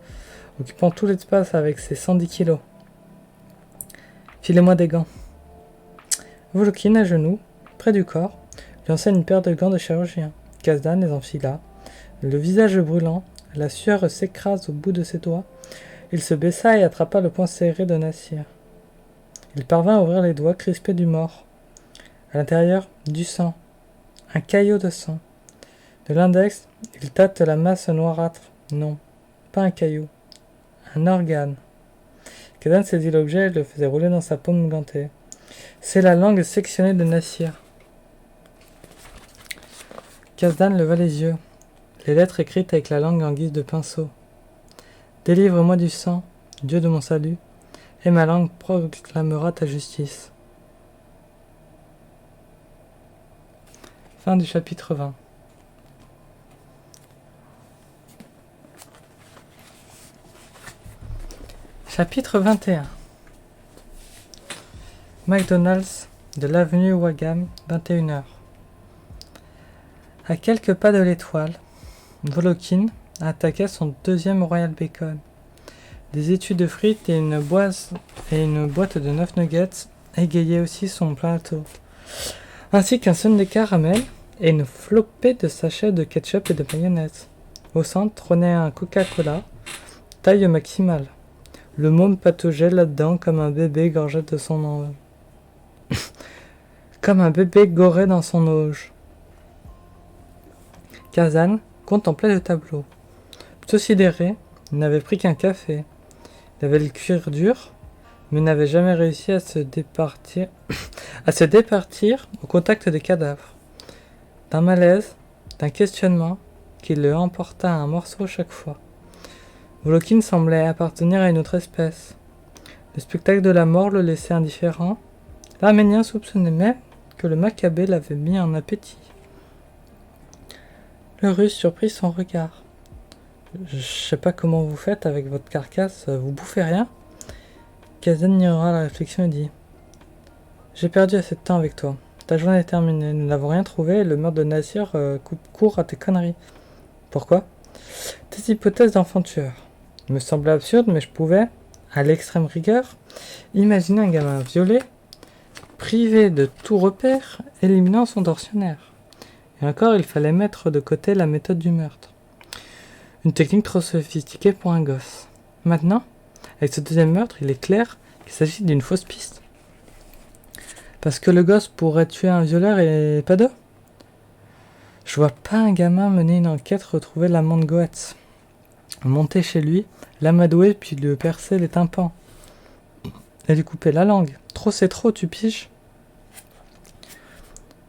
occupant tout l'espace avec ses 110 kilos. Filez-moi des gants. Volokin, à genoux, près du corps, lui enseigne une paire de gants de chirurgien. Kazdan les enfila. Le visage brûlant, la sueur s'écrase au bout de ses doigts. Il se baissa et attrapa le poing serré de Nassir. Il parvint à ouvrir les doigts crispés du mort. À l'intérieur, du sang. Un caillot de sang. De l'index, il tâte la masse noirâtre. Non, pas un caillot. Un organe. Kazdan saisit l'objet et le faisait rouler dans sa paume gantée. C'est la langue sectionnée de Nassir. Kazdan leva les yeux. Les lettres écrites avec la langue en guise de pinceau. Délivre-moi du sang, Dieu de mon salut, et ma langue proclamera ta justice. Fin du chapitre 20. Chapitre 21. McDonald's de l'avenue Wagam, 21h. À quelques pas de l'étoile, Volokin attaquait son deuxième Royal Bacon. Des étuis de frites et une boîte de 9 nuggets égayaient aussi son plateau, ainsi qu'un sundae caramel et une flopée de sachets de ketchup et de mayonnaise. Au centre trônait un Coca-Cola, taille maximale. Le môme pataugeait là-dedans comme un bébé gorgé de son auge. Comme un bébé goré dans son auge. Kazdan contemplait le tableau. Plutôt sidéré, il n'avait pris qu'un café. Il avait le cuir dur, mais n'avait jamais réussi à se départir au contact des cadavres. D'un malaise, d'un questionnement, qui le emporta à un morceau chaque fois. Volokin semblait appartenir à une autre espèce. Le spectacle de la mort le laissait indifférent. L'Arménien soupçonnait même que le Maccabée l'avait mis en appétit. Le Russe surprit son regard. « Je sais pas comment vous faites avec votre carcasse, vous bouffez rien ?» Kazdan ignora la réflexion et dit « J'ai perdu assez de temps avec toi. Ta journée est terminée, nous n'avons rien trouvé et le meurtre de Nassir coupe court à tes conneries. Pourquoi ? Tes hypothèses d'enfant tueur me semblaient absurdes, mais je pouvais, à l'extrême rigueur, imaginer un gamin violé, privé de tout repère, éliminant son tortionnaire. Et encore, il fallait mettre de côté la méthode du meurtre. Une technique trop sophistiquée pour un gosse. Maintenant, avec ce deuxième meurtre, il est clair qu'il s'agit d'une fausse piste. Parce que le gosse pourrait tuer un violeur et pas deux. Je vois pas un gamin mener une enquête, retrouver l'amant de Goetz, monter chez lui, l'amadouer puis lui percer les tympans. Et lui couper la langue. Trop c'est trop, tu piges ?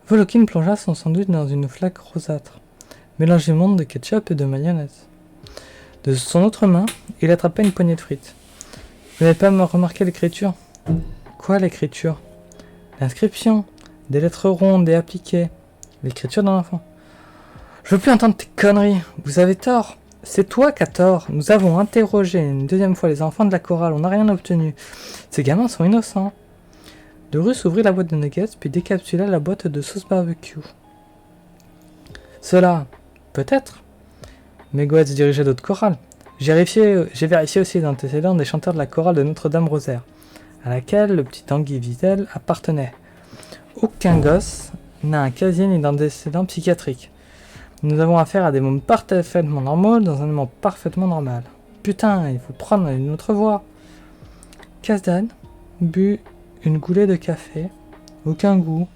Volokin plongea son sandwich dans une flaque rosâtre, mélangeait monde de ketchup et de mayonnaise. De son autre main, il attrapa une poignée de frites. Vous n'avez pas remarqué l'écriture ? Quoi, l'écriture ? L'inscription, des lettres rondes et appliquées. L'écriture d'un enfant. Je veux plus entendre tes conneries, vous avez tort. C'est toi qui as tort. Nous avons interrogé une deuxième fois les enfants de la chorale, on n'a rien obtenu. Ces gamins sont innocents. Le Russe ouvrit la boîte de nuggets, puis décapsula la boîte de sauce barbecue. Cela, peut-être. Mais Goetz dirigeait d'autres chorales. J'ai vérifié aussi les antécédents des chanteurs de la chorale de Notre-Dame-Rosaire, à laquelle le petit Tanguy Wiesel appartenait. Aucun gosse n'a un casier ni d'antécédents psychiatriques. Nous avons affaire à des mômes parfaitement normaux dans un moment parfaitement normal. Putain, il faut prendre une autre voie. Kazdan but une goulée de café, aucun goût.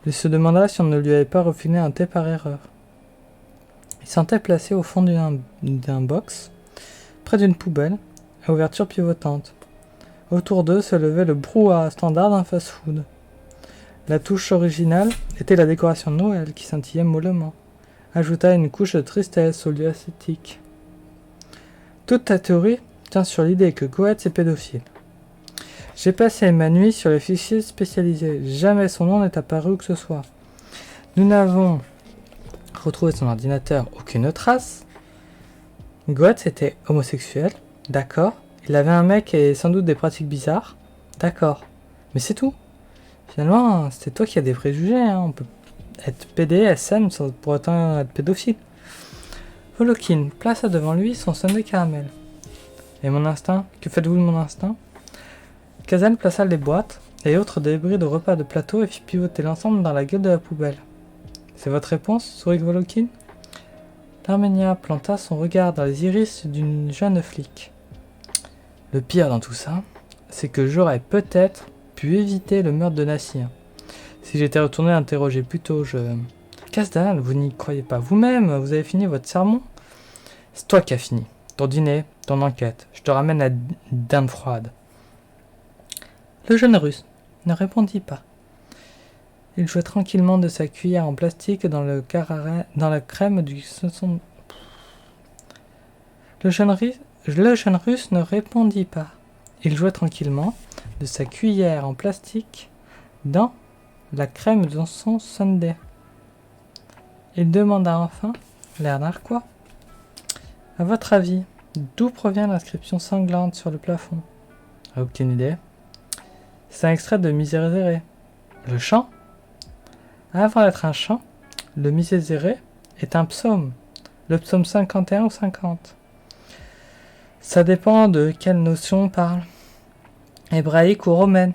Il se demanda si on ne lui avait pas refilé un thé par erreur. Il sentait placé au fond d'un box, près d'une poubelle, à ouverture pivotante. Autour d'eux se levait le brouhaha standard d'un fast-food. La touche originale était la décoration de Noël qui scintillait mollement, ajouta une couche de tristesse au lieu ascétique. Toute ta théorie tient sur l'idée que Goetz est pédophile. J'ai passé ma nuit sur les fichiers spécialisés. Jamais son nom n'est apparu où que ce soit. Nous n'avons retrouvé son ordinateur aucune trace. Goetz était homosexuel, d'accord. Il avait un mec et sans doute des pratiques bizarres, d'accord. Mais c'est tout. Finalement, c'est toi qui as des préjugés. Hein. On peut être PD, SM sans pour autant être pédophile. Volokin plaça devant lui son sundae caramel. Et mon instinct ? Que faites-vous de mon instinct ? Kazan plaça les boîtes et autres débris de repas de plateau et fit pivoter l'ensemble dans la gueule de la poubelle. C'est votre réponse, sourit Volokin. Armenia planta son regard dans les iris d'une jeune flic. Le pire dans tout ça, c'est que j'aurais peut-être pu éviter le meurtre de Nassir. Si j'étais retourné interroger plus tôt, Kazdan, vous n'y croyez pas vous-même, vous avez fini votre sermon? C'est toi qui as fini. Ton dîner, ton enquête. Je te ramène à dinde froide. Le jeune russe ne répondit pas. Il jouait tranquillement de sa cuillère en plastique dans la crème du... Le jeune russe ne répondit pas. Il jouait tranquillement de sa cuillère en plastique dans la crème de son sundae. Il demanda enfin, l'air narquois, « À votre avis, d'où provient l'inscription sanglante sur le plafond ?» Aucune idée. C'est un extrait de Miserere. Le chant? Avant d'être un chant, le Miserere est un psaume. Le psaume 51 ou 50. Ça dépend de quelle notion on parle. Hébraïque ou romaine.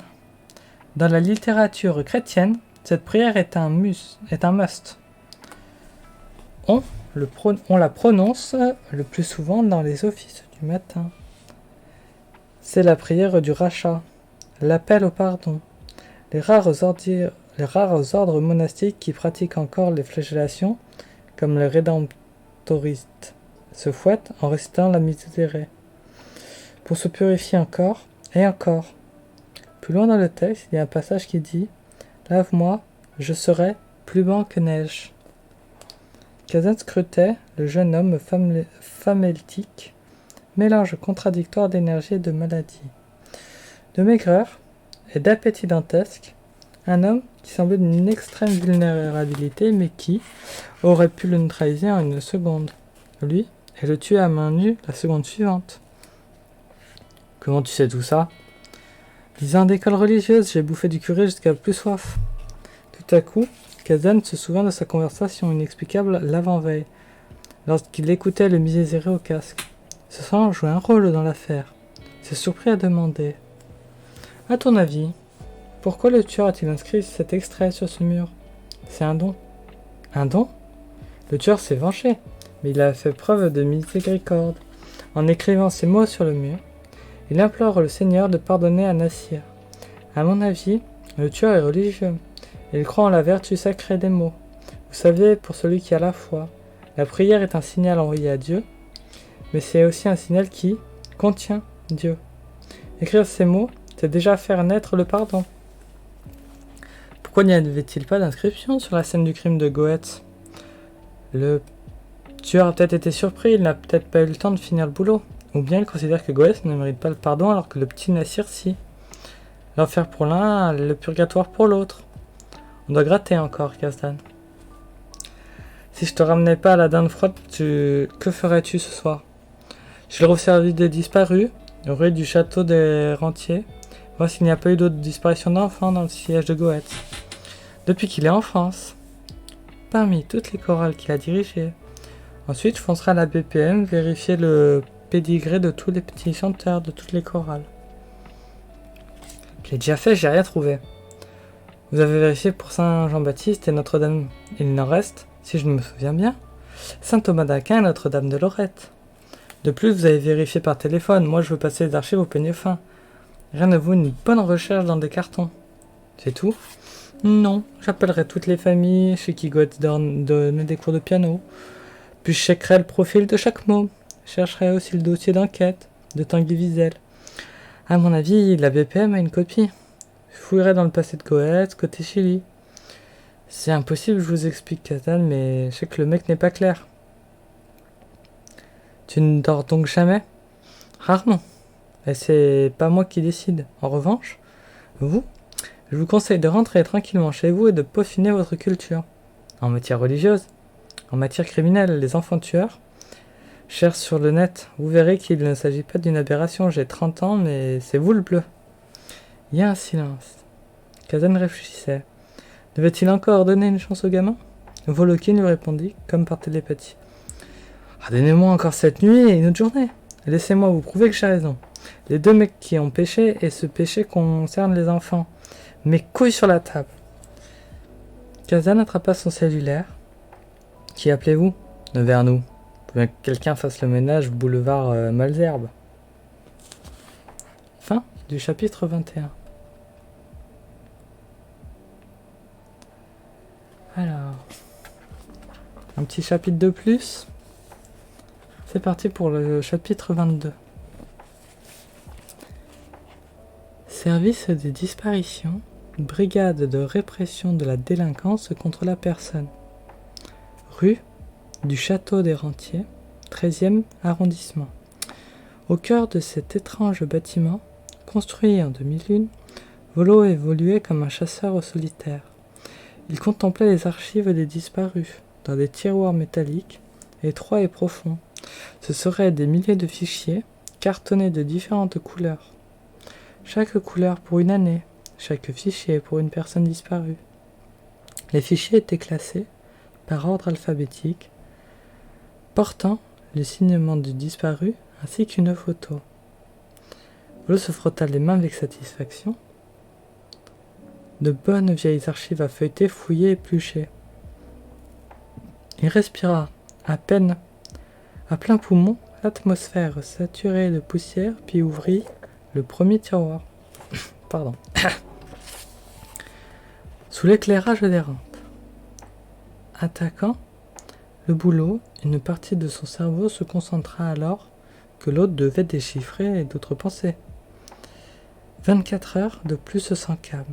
Dans la littérature chrétienne, cette prière est un must. On la prononce le plus souvent dans les offices du matin. C'est la prière du rachat, l'appel au pardon. Les rares ordres monastiques qui pratiquent encore les flagellations, comme les rédemptoristes, se fouettent en récitant la Miserere, pour se purifier encore et encore. Plus loin dans le texte, il y a un passage qui dit « Lave-moi, je serai plus blanc que neige ». Kazan scrutait le jeune homme famélique, mélange contradictoire d'énergie et de maladie, de maigreur et d'appétit dantesque, un homme qui semblait d'une extrême vulnérabilité mais qui aurait pu le neutraliser en une seconde, lui, et le tuer à main nue la seconde suivante. « Comment tu sais tout ça ?» Lisant d'école religieuse, j'ai bouffé du curé jusqu'à plus soif. Tout à coup, Kazan se souvint de sa conversation inexplicable l'avant-veille, lorsqu'il écoutait le Miserere au casque. Ce sang jouait un rôle dans l'affaire. Il s'est surpris à demander « À ton avis, pourquoi le tueur a-t-il inscrit cet extrait sur ce mur? C'est un don. » Un don? Le tueur s'est vengé, mais il a fait preuve de miséricorde. En écrivant ces mots sur le mur, il implore le Seigneur de pardonner à Nassir. À mon avis, le tueur est religieux. Il croit en la vertu sacrée des mots. Vous savez, pour celui qui a la foi, la prière est un signal envoyé à Dieu, mais c'est aussi un signal qui contient Dieu. Écrire ces mots, c'est déjà faire naître le pardon. Pourquoi n'y avait-il pas d'inscription sur la scène du crime de Goethe? Le tueur a peut-être été surpris, il n'a peut-être pas eu le temps de finir le boulot. Ou bien il considère que Goethe ne mérite pas le pardon alors que le petit Nassir si. L'enfer pour l'un, le purgatoire pour l'autre. On doit gratter encore, Kazdan. Si je te ramenais pas à la dinde froide, que ferais-tu ce soir? Je l'aurais servi des disparus, rue du château des Rentiers, voir s'il n'y a pas eu d'autres disparitions d'enfants dans le siège de Goethe. Depuis qu'il est en France, parmi toutes les chorales qu'il a dirigées. Ensuite, je foncerai à la BPM, vérifier le pédigré de tous les petits chanteurs de toutes les chorales. Je l'ai déjà fait, j'ai rien trouvé. Vous avez vérifié pour Saint Jean-Baptiste et Notre-Dame. Il n'en reste, si je me souviens bien, Saint Thomas d'Aquin et Notre-Dame de Lorette. De plus, vous avez vérifié par téléphone. Moi, je veux passer les archives au peigne fin. Rien ne vaut une bonne recherche dans des cartons. C'est tout? Non, j'appellerai toutes les familles chez qui Goethe donnait des cours de piano. Puis je checkerai le profil de chaque mot. Je chercherai aussi le dossier d'enquête de Tanguy Wiesel. À mon avis, la BPM a une copie. Je fouillerai dans le passé de Goethe, côté Chili. C'est impossible, je vous explique, Kazan, mais je sais que le mec n'est pas clair. Tu ne dors donc jamais? Rarement. Et c'est pas moi qui décide. En revanche, vous, je vous conseille de rentrer tranquillement chez vous et de peaufiner votre culture. En matière religieuse, en matière criminelle, les enfants tueurs cherchent sur le net. Vous verrez qu'il ne s'agit pas d'une aberration. J'ai 30 ans, mais c'est vous le bleu. Il y a un silence. Kazan réfléchissait. Devait-il encore donner une chance au gamin? Volokin lui répondit, comme par télépathie. Donnez-moi encore cette nuit et une autre journée. Laissez-moi vous prouver que j'ai raison. Les deux mecs qui ont péché, et ce péché concerne les enfants. Mes couilles sur la table. Kazan attrapa son cellulaire. Qui appelez-vous? Vers nous. Faut que quelqu'un fasse le ménage boulevard Malzerbe. Fin du chapitre 21. Alors, un petit chapitre de plus. C'est parti pour le chapitre 22. Service des disparitions, brigade de répression de la délinquance contre la personne. Rue du Château des Rentiers, 13e arrondissement. Au cœur de cet étrange bâtiment, construit en 2001, Volo évoluait comme un chasseur au solitaire. Il contemplait les archives des disparus, dans des tiroirs métalliques, étroits et profonds. Ce seraient des milliers de fichiers, cartonnés de différentes couleurs. Chaque couleur pour une année, chaque fichier pour une personne disparue. Les fichiers étaient classés, par ordre alphabétique, portant le signement du disparu ainsi qu'une photo. Volo se frotta les mains avec satisfaction. De bonnes vieilles archives à feuilleter, fouiller et éplucher. Il respira, à peine, à plein poumon, l'atmosphère saturée de poussière, puis ouvrit le premier tiroir. Pardon. Sous l'éclairage des rampes. Attaquant le boulot, une partie de son cerveau se concentra alors que l'autre devait déchiffrer d'autres pensées. 24 heures de plus sans calme.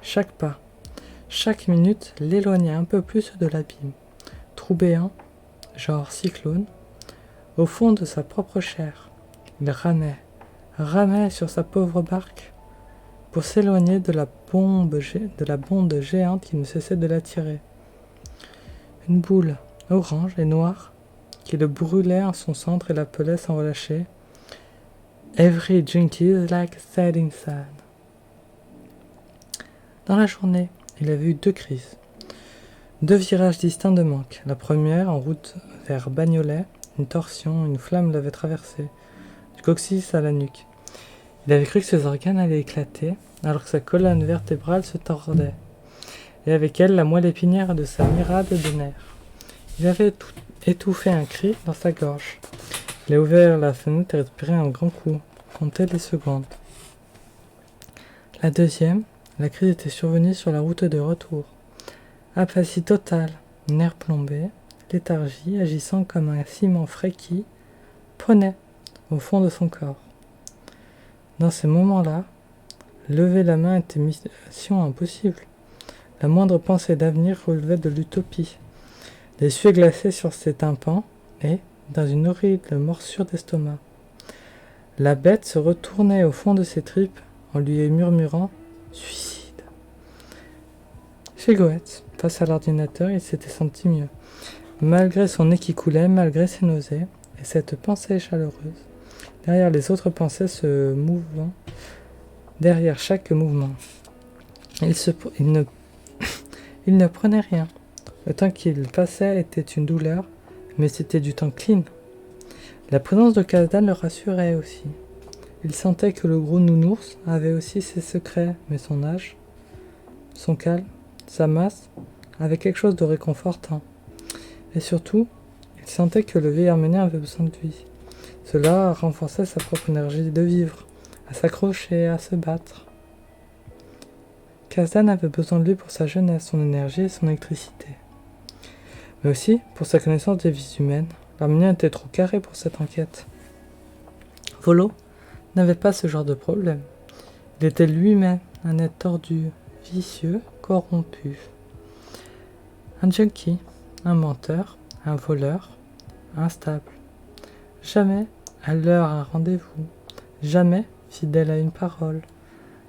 Chaque pas, chaque minute l'éloignait un peu plus de l'abîme. Trou béant, genre cyclone, au fond de sa propre chair. Il ramait sur sa pauvre barque pour s'éloigner de la bonde géante qui ne cessait de l'attirer. Une boule orange et noire qui le brûlait en son centre et l'appelait sans relâcher. Every drink is like a setting sun. Dans la journée, il avait eu 2 crises. 2 virages distincts de manque. La première, en route vers Bagnolet, une torsion, une flamme l'avait traversé, du coccyx à la nuque. Il avait cru que ses organes allaient éclater, alors que sa colonne vertébrale se tordait, et avec elle la moelle épinière de sa myriade de nerfs. Il avait étouffé un cri dans sa gorge. Il a ouvert la fenêtre et respiré un grand coup, comptait les secondes. La deuxième, la crise était survenue sur la route de retour. Apathie totale, nerfs plombés, léthargie agissant comme un ciment frais qui prenait au fond de son corps. Dans ces moments-là, lever la main était mission impossible. La moindre pensée d'avenir relevait de l'utopie. Les yeux glacés sur ses tympans et, dans une horrible morsure d'estomac. La bête se retournait au fond de ses tripes en lui murmurant « Suicide ». Chez Goethe, face à l'ordinateur, il s'était senti mieux. Malgré son nez qui coulait, malgré ses nausées, et cette pensée chaleureuse, derrière les autres pensées se mouvant, derrière chaque mouvement. Il ne prenait rien. Le temps qu'il passait était une douleur, mais c'était du temps clean. La présence de Kazdan le rassurait aussi. Il sentait que le gros nounours avait aussi ses secrets, mais son âge, son calme, sa masse, avait quelque chose de réconfortant. Et surtout, il sentait que le vieil Arménien avait besoin de lui. Cela renforçait sa propre énergie de vivre, à s'accrocher, à se battre. Kazdan avait besoin de lui pour sa jeunesse, son énergie et son électricité. Mais aussi pour sa connaissance des vies humaines. L'Arménien était trop carré pour cette enquête. Volo n'avait pas ce genre de problème. Il était lui-même un être tordu, vicieux, corrompu. Un junkie, un menteur, un voleur, instable. Jamais à l'heure à un rendez-vous, jamais fidèle à une parole.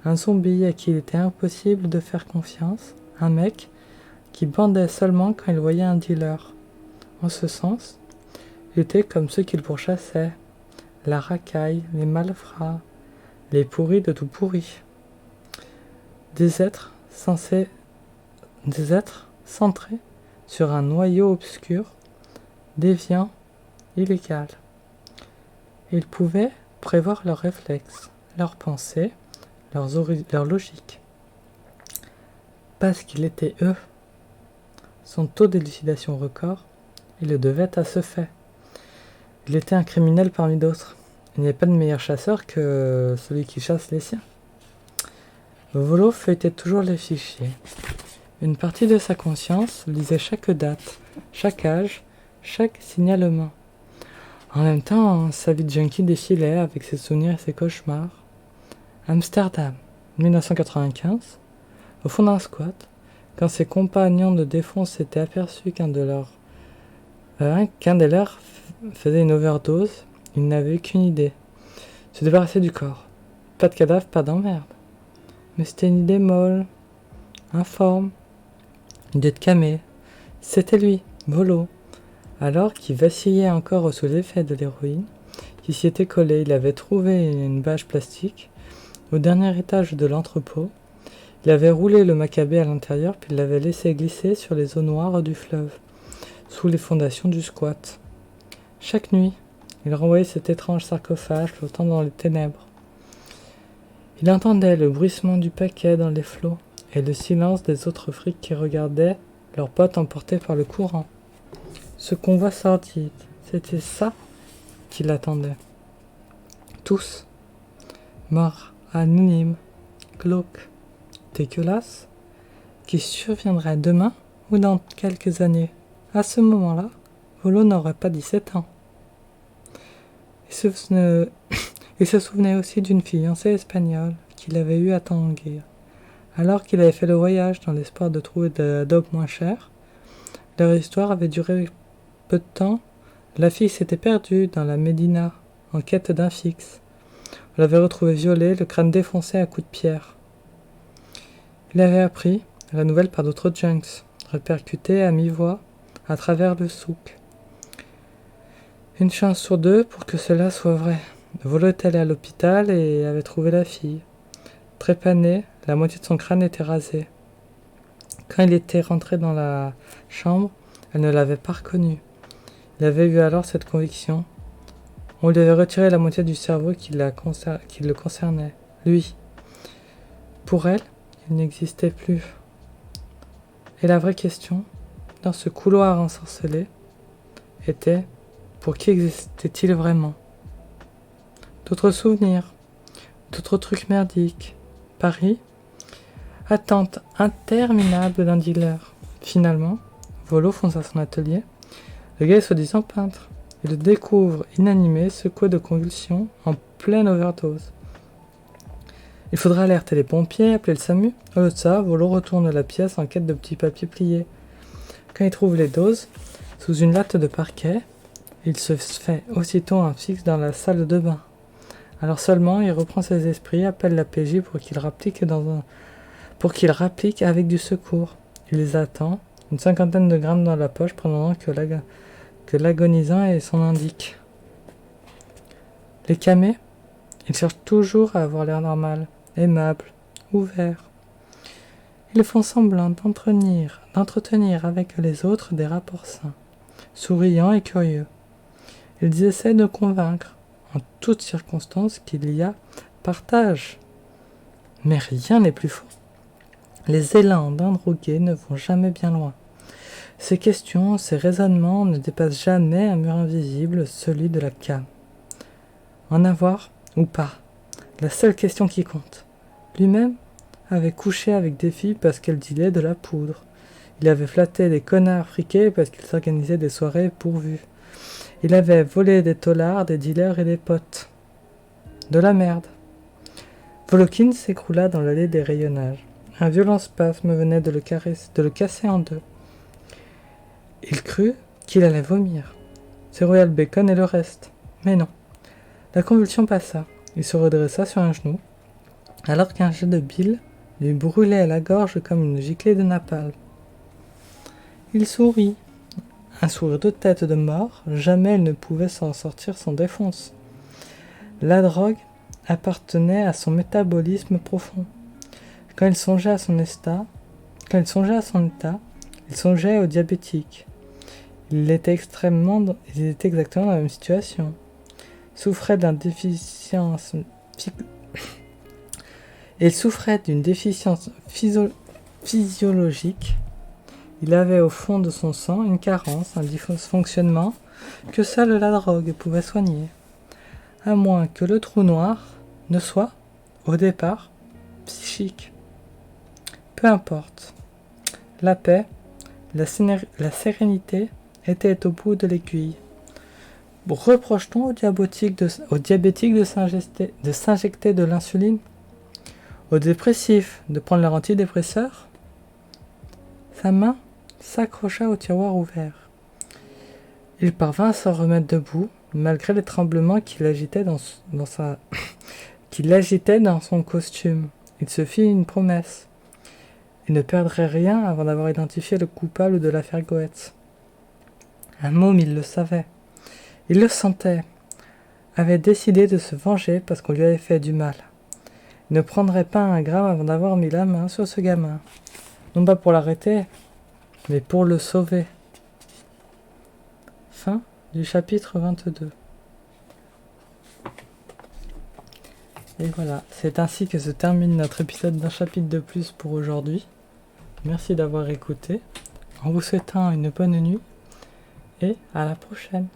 Un zombie à qui il était impossible de faire confiance, un mec qui bandait seulement quand il voyait un dealer. En ce sens, il était comme ceux qu'il pourchassait, la racaille, les malfrats, les pourris de tout pourri. Des êtres centrés sur un noyau obscur, déviant, illégal. Il pouvait prévoir leurs réflexes, leurs pensées, leur logique. Parce qu'il était eux. Son taux d'élucidation record, il le devait à ce fait. Il était un criminel parmi d'autres. Il n'y a pas de meilleur chasseur que celui qui chasse les siens. Volo feuilletait toujours les fichiers. Une partie de sa conscience lisait chaque date, chaque âge, chaque signalement. En même temps, sa vie de junkie défilait avec ses souvenirs et ses cauchemars. Amsterdam, 1995, au fond d'un squat, quand ses compagnons de défense s'étaient aperçus qu'un des leurs faisait une overdose, ils n'avaient aucune idée. Se débarrasser du corps. Pas de cadavre, pas d'emmerde. Mais c'était une idée molle, informe, une idée de camé. C'était lui, Volo. Alors qu'il vacillait encore sous l'effet de l'héroïne, qui s'y était collé, il avait trouvé une bâche plastique au dernier étage de l'entrepôt. Il avait roulé le macabé à l'intérieur, puis il l'avait laissé glisser sur les eaux noires du fleuve, sous les fondations du squat. Chaque nuit, il renvoyait cet étrange sarcophage flottant dans les ténèbres. Il entendait le bruissement du paquet dans les flots et le silence des autres frics qui regardaient leurs potes emportés par le courant. Ce convoi sordide, c'était ça qui l'attendait. Tous, morts, anonymes, glauques, dégueulasses, qui surviendraient demain ou dans quelques années. À ce moment-là, Volo n'aurait pas 17 ans. Il se souvenait aussi d'une fiancée espagnole qu'il avait eue à Tangier. Alors qu'il avait fait le voyage dans l'espoir de trouver de la dope moins chère, leur histoire avait duré peu de temps. La fille s'était perdue dans la Médina en quête d'un fixe. On l'avait retrouvée violée, le crâne défoncé à coups de pierre. Il avait appris la nouvelle par d'autres junks, répercutée à mi-voix à travers le souk. Une chance sur deux pour que cela soit vrai. Volo était allé à l'hôpital et avait trouvé la fille. Trépanée, la moitié de son crâne était rasée. Quand il était rentré dans la chambre, elle ne l'avait pas reconnu. Il avait eu alors cette conviction. On lui avait retiré la moitié du cerveau qui le concernait, lui. Pour elle, il n'existait plus. Et la vraie question, dans ce couloir ensorcelé, était: pour qui existait-il vraiment? D'autres souvenirs, d'autres trucs merdiques. Paris, attente interminable d'un dealer. Finalement, Volo fonce à son atelier. Le gars est soi-disant peintre. Il le découvre inanimé, secoué de convulsions, en pleine overdose. Il faudra alerter les pompiers, appeler le SAMU. Au lieu de ça, Volo retourne la pièce en quête de petits papiers pliés. Quand il trouve les doses, sous une latte de parquet, il se fait aussitôt un fixe dans la salle de bain. Alors seulement, il reprend ses esprits, appelle la PJ pour qu'il rapplique avec du secours. Il les attend, une 50aine de grammes dans la poche, pendant que l'agonisant est son indique. Les camés, ils cherchent toujours à avoir l'air normal, aimable, ouvert. Ils font semblant d'entretenir avec les autres des rapports sains, souriants et curieux. Ils essaient de convaincre, en toutes circonstances, qu'il y a partage. Mais rien n'est plus faux. Les élans d'un drogué ne vont jamais bien loin. Ces questions, ces raisonnements ne dépassent jamais un mur invisible, celui de la cam. En avoir ou pas, la seule question qui compte. Lui-même avait couché avec des filles parce qu'elles dilaient de la poudre. Il avait flatté des connards friqués parce qu'ils s'organisaient des soirées pourvues. Il avait volé des taulards, des dealers et des potes. De la merde. Volokin s'écroula dans l'allée des rayonnages. Un violent spasme venait de le casser en deux. Il crut qu'il allait vomir. C'est Royal Bacon et le reste. Mais non. La convulsion passa. Il se redressa sur un genou, alors qu'un jet de bile lui brûlait la gorge comme une giclée de napalm. Il sourit. Un sourire de tête de mort, jamais il ne pouvait s'en sortir sans défense. La drogue appartenait à son métabolisme profond. Quand il songeait à son état, il songeait aux diabétiques. Il était exactement dans la même situation. souffrait d'une déficience il souffrait d'une déficience physiologique. Il avait au fond de son sang une carence, un dysfonctionnement que seule la drogue pouvait soigner, à moins que le trou noir ne soit, au départ, psychique. Peu importe. La paix, la sérénité étaient au bout de l'aiguille. Reproche-t-on aux diabétiques de s'injecter de l'insuline? Aux dépressifs de prendre leur antidépresseur? Sa main s'accrocha au tiroir ouvert. Il parvint à se remettre debout, malgré les tremblements qui l'agitaient dans son costume. Il se fit une promesse. Il ne perdrait rien avant d'avoir identifié le coupable de l'affaire Goetz. Un môme, il le savait. Il le sentait. Avait décidé de se venger parce qu'on lui avait fait du mal. Il ne prendrait pas un gramme avant d'avoir mis la main sur ce gamin. Non pas pour l'arrêter, mais pour le sauver. Fin du chapitre 22. Et voilà, c'est ainsi que se termine notre épisode d'un chapitre de plus pour aujourd'hui. Merci d'avoir écouté, en vous souhaitant une bonne nuit, et à la prochaine.